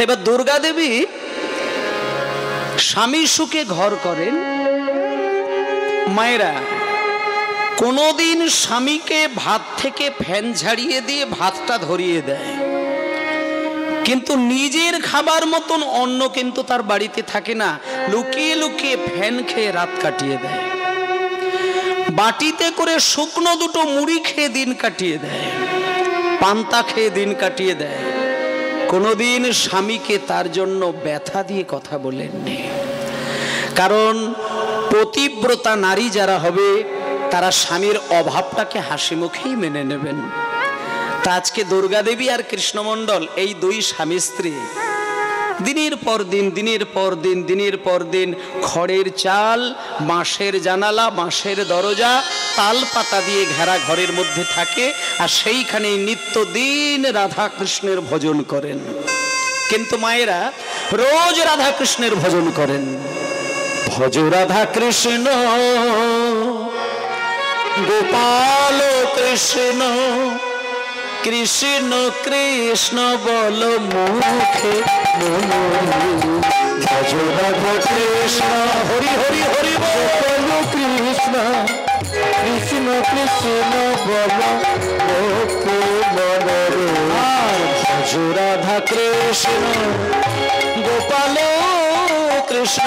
এবার দুর্গা দেবী স্বামী সুখে ঘর করেন। মায়েরা, কোনোদিন স্বামীকে ভাত থেকে ফ্যান ঝাড়িয়ে দিয়ে ভাতটা ধরিয়ে দেয়, কিন্তু নিজের খাবার মতন অন্ন কিন্তু তার বাড়িতে থাকে না। লুকিয়ে লুকিয়ে ফ্যান খেয়ে রাত কাটিয়ে দেয়। বাটিতে করে শুকনো দুটো মুড়ি খেয়ে দিন কাটিয়ে দেয়, পান্তা খেয়ে দিন কাটিয়ে দেয়। কোনোদিন স্বামীকে তার জন্য ব্যথা দিয়ে কথা বলেননি। কারণ পতিব্রতা নারী যারা হবে, তারা স্বামীর অভাবটাকে হাসি মুখেই মেনে নেবেন। তা আজকে দুর্গা দেবী আর কৃষ্ণমণ্ডল এই দুই স্বামী স্ত্রী দিনের পর দিন, দিনের পর দিন, দিনের পর দিন খড়ের চাল, বাঁশের জানালা, বাঁশের দরজা, তাল পাতা দিয়ে ঘেরা ঘরের মধ্যে থাকে, আর সেইখানে নিত্যদিন রাধা কৃষ্ণের ভজন করেন। কিন্তু মায়েরা রোজ রাধা কৃষ্ণের ভজন করেন। ভজ রাধা কৃষ্ণ গোপাল কৃষ্ণ, কৃষ্ণ কৃষ্ণ বল মুখে, ভজ রাধা কৃষ্ণ হরি হরি হরি বল কৃষ্ণ, কৃষ্ণ কৃষ্ণ বল মুখে মনরে। ভজ রাধা কৃষ্ণ গোপাল কৃষ্ণ,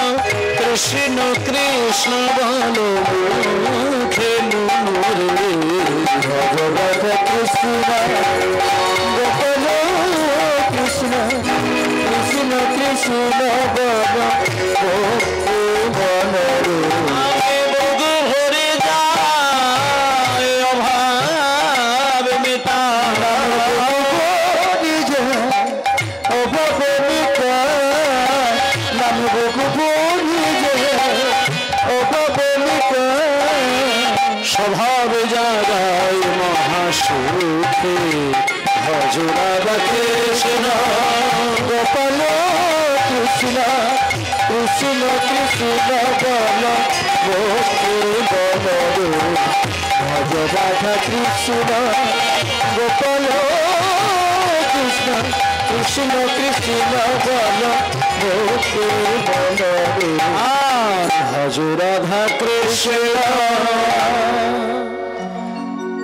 কৃষ্ণ কৃষ্ণ বল মুখে মনরে। ভজ রাধা কৃষ্ণ গোপাল কৃষ্ণ, কৃষ্ণ কৃষ্ণ বল মুখে মনরে। বগু ভরে যায় অভাব মেটা, স্বভাব জাগায় মহাসুখে। ভজ রাধা কৃষ্ণ গোপাল কৃষ্ণ, কৃষ্ণ কৃষ্ণ বল মুখে মনরে। ভজ রাধা কৃষ্ণ গোপাল কৃষ্ণ, কৃষ্ণ কৃষ্ণ বল মুখে মনরে। ভজ রাধা কৃষ্ণ।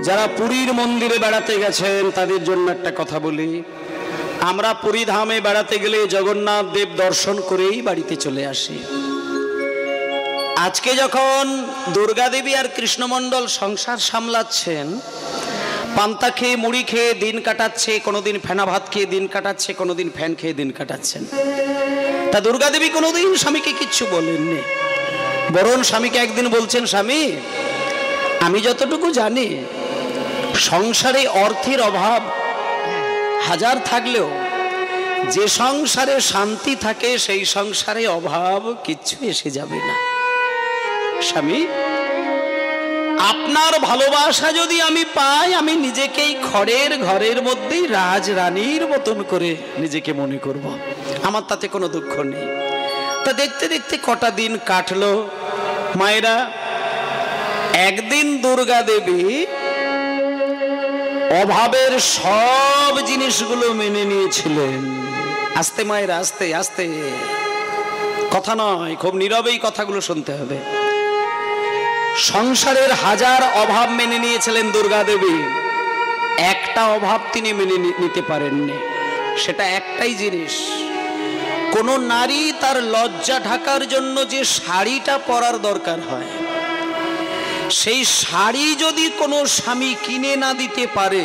যারা পুরীর মন্দিরে বেড়াতে গেছেন তাদের জন্য একটা কথা বলি। আমরা পুরী ধামে বেড়াতে গেলে জগন্নাথ দেব দর্শন করেই বাড়িতে চলে আসি। আজকে যখন দুর্গা দেবী আর কৃষ্ণমণ্ডল সংসার সামলাচ্ছেন, পান্তা খেয়ে মুড়ি খেয়ে দিন কাটাচ্ছে, কোনোদিন ফেনা ভাত খেয়ে দিন কাটাচ্ছে, কোনোদিন ফ্যান খেয়ে দিন কাটাচ্ছেন। তা দুর্গা দেবী কোনোদিন স্বামীকে কিচ্ছু বলেননি, বরং স্বামীকে একদিন বলছেন, স্বামী আমি যতটুকু জানি সংসারে অর্থের অভাব হাজার থাকলেও যে সংসারে শান্তি থাকে সেই সংসারে অভাব কিচ্ছু এসে যাবে না। স্বামী আপনার ভালোবাসা যদি আমি পাই, আমি নিজেকেই খড়ের ঘরের মধ্যেই রাজরানীর মতন করে নিজেকে মনে করব, আমার তাতে কোনো দুঃখ নেই। তা দেখতে দেখতে কটা দিন কাটলো। মায়েরা, একদিন দুর্গা দেবী অভাবের সব জিনিসগুলো মেনে নিয়েছিলেন। আস্তে মায়েরা, আস্তে আস্তে, কথা নয়, খুব নীরবেই কথাগুলো শুনতে হবে। সংসারের হাজার অভাব মেনে নিয়েছিলেন দুর্গা দেবী, একটা অভাব তিনি মেনে নিতে পারেননি। সেটা একটাই জিনিস, কোন নারী তার লজ্জা ঢাকার জন্য যে শাড়িটা পরার দরকার হয়, সেই শাড়ি যদি কোনো স্বামী কিনে না দিতে পারে,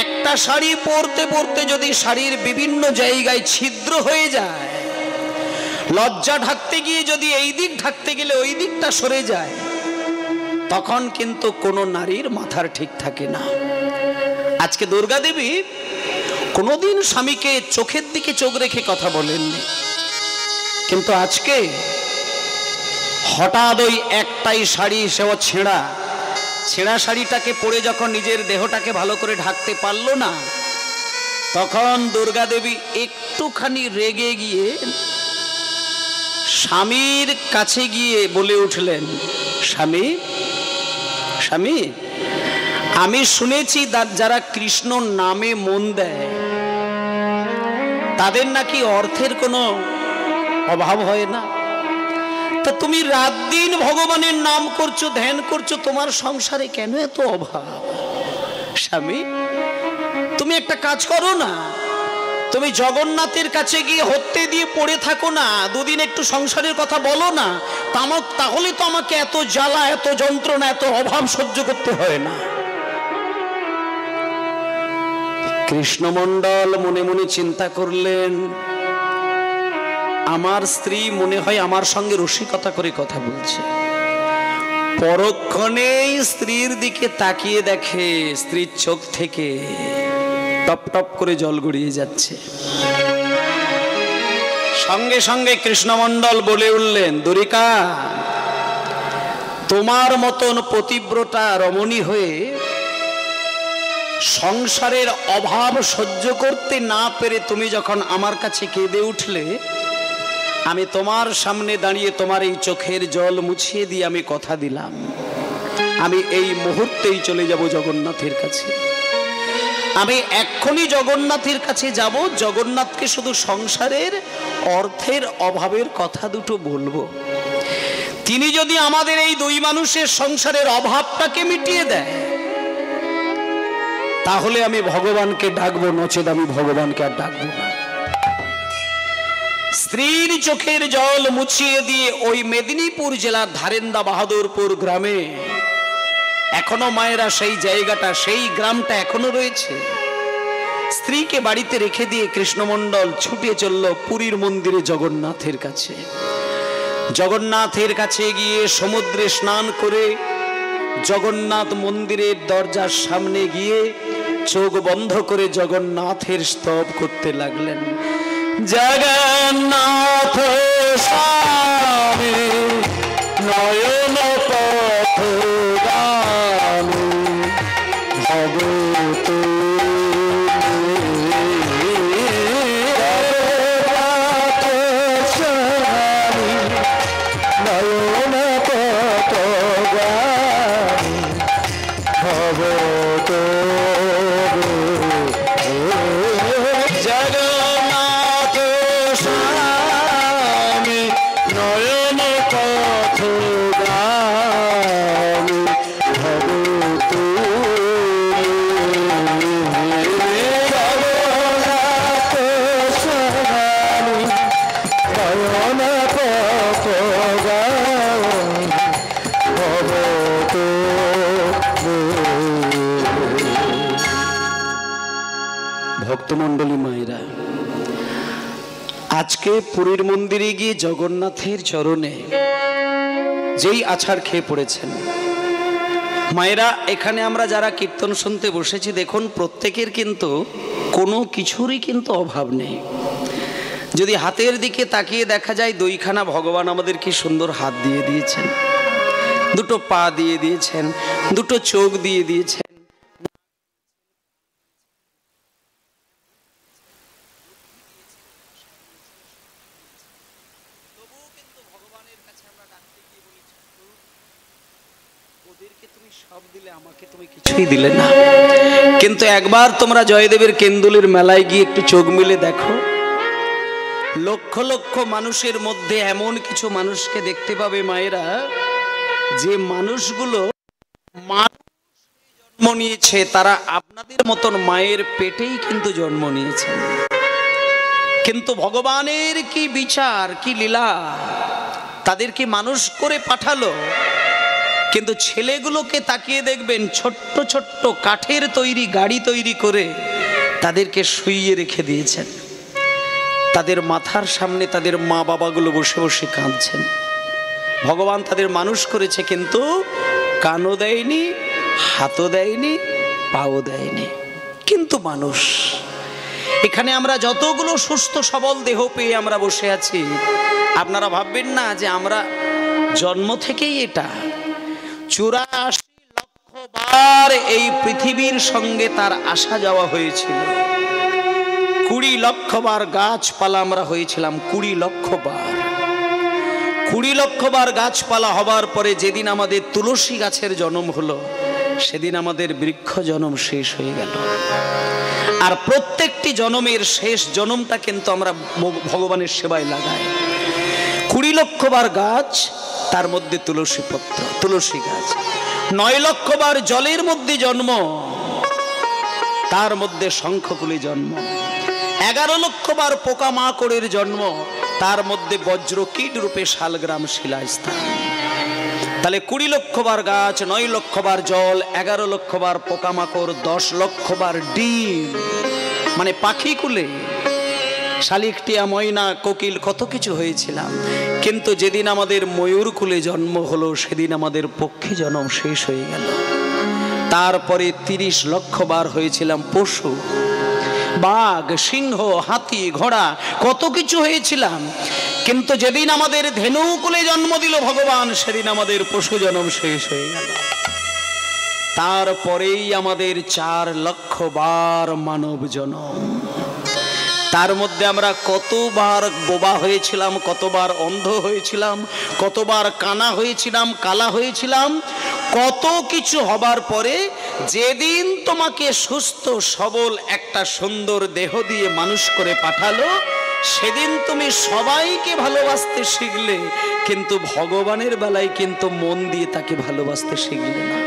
একটা শাড়ি পরতে পরতে যদি শাড়ির বিভিন্ন জায়গায় ছিদ্র হয়ে যায়, লজ্জা ঢাকতে গিয়ে যদি এই দিক ঢাকতে গেলে ওই দিকটা সরে যায়, তখন কিন্তু কোনো নারীর মাথার ঠিক থাকে না। আজকে দুর্গা দেবী কোনোদিন স্বামীকে চোখের দিকে চোখ রেখে কথা বলেননি, কিন্তু আজকে হঠাৎ ওই একটাই শাড়ি, সেও ছেঁড়া শাড়িটাকে পরে যখন নিজের দেহটাকে ভালো করে ঢাকতে পারলো না, তখন দুর্গা দেবী একটুখানি রেগে গিয়ে স্বামীর কাছে গিয়ে বলে উঠলেন, স্বামী স্বামী, আমি শুনেছি যারা কৃষ্ণ নামে মন দেয় তাদের নাকি অর্থের কোনো অভাব হয় না। তা তুমি রাত দিন ভগবানের নাম করছো, ধ্যান করছো, তোমার সংসারে কেন এত অভাব? স্বামী, তুমি একটা কাজ করো না, তুমি জগন্নাথের কাছে গিয়ে হত্যে দিয়ে পড়ে থাকো না, দুদিন একটু সংসারের কথা বলো না, তাহলে তো আমাকে এত জ্বালা, এত যন্ত্রণা, এত অভাব সহ্য করতে হয় না। কৃষ্ণমণ্ডল মনে মনে চিন্তা করলেন, আমার স্ত্রী মনে হয় আমার সঙ্গে রসিকতা করে কথা বলছে। পরক্ষণেই স্ত্রীর দিকে তাকিয়ে দেখে স্ত্রীর চোখ থেকে টপ টপ করে জল গড়িয়ে যাচ্ছে। সঙ্গে সঙ্গে কৃষ্ণমণ্ডল বলে উঠলেন, দ্বারিকা, তোমার মতন পতিব্রতা রমণী হয়ে সংসারের অভাব সহ্য করতে না পেরে তুমি যখন আমার কাছে কেঁদে উঠলে, আমি তোমার সামনে দাঁড়িয়ে তোমার এই চোখের জল মুছিয়ে দিয়ে আমি কথা দিলাম, আমি এই মুহূর্তেই চলে যাব জগন্নাথের কাছে। আমি এক্ষুনি জগন্নাথের কাছে যাব, জগন্নাথকে শুধু সংসারের অর্থের অভাবের কথা দুটো বলবো। তিনি যদি আমাদের এই দুই মানুষের সংসারের অভাবটাকে মিটিয়ে দেয়, তাহলে আমি ভগবানকে ডাকবো, নচেত আমি ভগবানকে আর ডাকবো না। স্ত্রীর চোখের জল মুছিয়ে দিয়ে ওই মেদিনীপুর জেলার ধারেন্দা বাহাদুরপুর গ্রামে এখনো মায়েরা সেই জায়গাটা, সেই গ্রামটা এখনো রয়েছে। স্ত্রীকে বাড়িতে রেখে দিয়ে কৃষ্ণমণ্ডল ছুটে চলল পুরীর মন্দিরে জগন্নাথের কাছে। জগন্নাথের কাছে গিয়ে সমুদ্রে স্নান করে জগন্নাথ মন্দিরের দরজার সামনে গিয়ে চোখ বন্ধ করে জগন্নাথের স্তব করতে লাগলেন। জগন্নাথ স্বামী নয়ন পথগামী ভগত নয়ন পথগামী ভগত ভক্তমণ্ডলী মায়েরা, আজকে পুরীর মন্দিরে গিয়ে জগন্নাথের চরণে যেই আছাড় খেয়ে পড়েছেন মায়েরা, এখানে আমরা যারা কীর্তন শুনতে বসেছি, দেখুন প্রত্যেকের কিন্তু কোনো কিছুরই কিন্তু অভাব নেই। যদি হাতের দিকে তাকিয়ে দেখা যায়, দুইখানা ভগবান আমাদের কি সুন্দর হাত দিয়ে দিয়েছেন, দুটো পা দিয়ে দিয়েছেন, দুটো চোখ দিয়ে দিয়েছেন, কিছুই দিলে না। কিন্তু একবার তোমরা জয়দেবের কেন্দুলের মেলায় গিয়ে একটু চোখ মিলে দেখো, লক্ষ লক্ষ মানুষের মধ্যে এমন কিছু মানুষকে দেখতে পাবে মায়েরা, যে মানুষগুলো জন্ম নিয়েছে, তারা আপনাদের মতন মায়ের পেটেই কিন্তু জন্ম নিয়েছেন। কিন্তু ভগবানের কি বিচার, কি লীলা, তাদেরকে মানুষ করে পাঠালো, কিন্তু ছেলেগুলোকে তাকিয়ে দেখবেন ছোট্ট ছোট্ট কাঠের তৈরি গাড়ি তৈরি করে তাদেরকে শুইয়ে রেখে দিয়েছেন। তাদের মাথার সামনে তাদের মা বাবাগুলো বসে বসে কাঁদছেন। ভগবান তাদের মানুষ করেছে, কিন্তু কানও দেয়নি, হাতও দেয়নি, পাও দেয়নি, কিন্তু মানুষ। এখানে আমরা যতগুলো সুস্থ সবল দেহ পেয়ে আমরা বসে আছি, আপনারা ভাববেন না যে আমরা জন্ম থেকেই এটা। 84 লক্ষ বার এই পৃথিবীর সঙ্গে তার আসা যাওয়া হয়েছিল। 20 লক্ষ বার গাছপালা আমরা হয়েছিলাম, 20 লক্ষ বার। 20 লক্ষ বার গাছপালা হবার পরে যেদিন আমাদের তুলসী গাছের জন্ম হলো, সেদিন আমাদের বৃক্ষ জন্ম শেষ হয়ে গেল। আর প্রত্যেকটি জন্মের শেষ জন্মটা কিন্তু আমরা ভগবানের সেবায় লাগাই। 20 লক্ষ বার গাছ, তার মধ্যে তুলসী পত্র, তুলসী গাছ। 9 লক্ষ বার জলের মধ্যে জন্ম, তার মধ্যে শঙ্খকুলি জন্ম। 11 লক্ষ বার পোকামাকড়ের জন্ম, তার মধ্যে বজ্রকীট রূপে শালগ্রাম শিলাস্থান। তাহলে 20 লক্ষ বার গাছ, 9 লক্ষ বার জল, 11 লক্ষ বার পোকামাকড়, 10 লক্ষ বার ডিম, মানে পাখি কুলে শালিক, টিয়া, ময়না, কোকিল, কত কিছু হয়েছিলাম। কিন্তু যেদিন আমাদের ময়ূর কুলে জন্ম হলো, সেদিন আমাদের পক্ষী জন্ম শেষ হয়ে গেল। তারপরে 30 লক্ষ বার হয়েছিলাম পশু, বাঘ, সিংহ, হাতি, ঘোড়া, কত কিছু হয়েছিলাম। কিন্তু যেদিন আমাদের ধেনুকুলে জন্ম দিল ভগবান, সেদিন আমাদের পশু জন্ম শেষ হয়ে গেল। তারপরেই আমাদের 4 লক্ষ বার মানব জন্ম। তার মধ্যে আমরা কতবার বোবা হয়েছিলাম, কতবার অন্ধ হয়েছিলাম, কতবার কানা হয়েছিলাম, কালা হয়েছিলাম, কত কিছু হবার পরে যেদিন তোমাকে সুস্থ সবল একটা সুন্দর দেহ দিয়ে মানুষ করে পাঠালো, সেদিন তুমি সবাইকে ভালোবাসতে শিখলে, কিন্তু ভগবানের বেলায় কিন্তু মন দিয়ে তাকে ভালোবাসতে শিখলে না।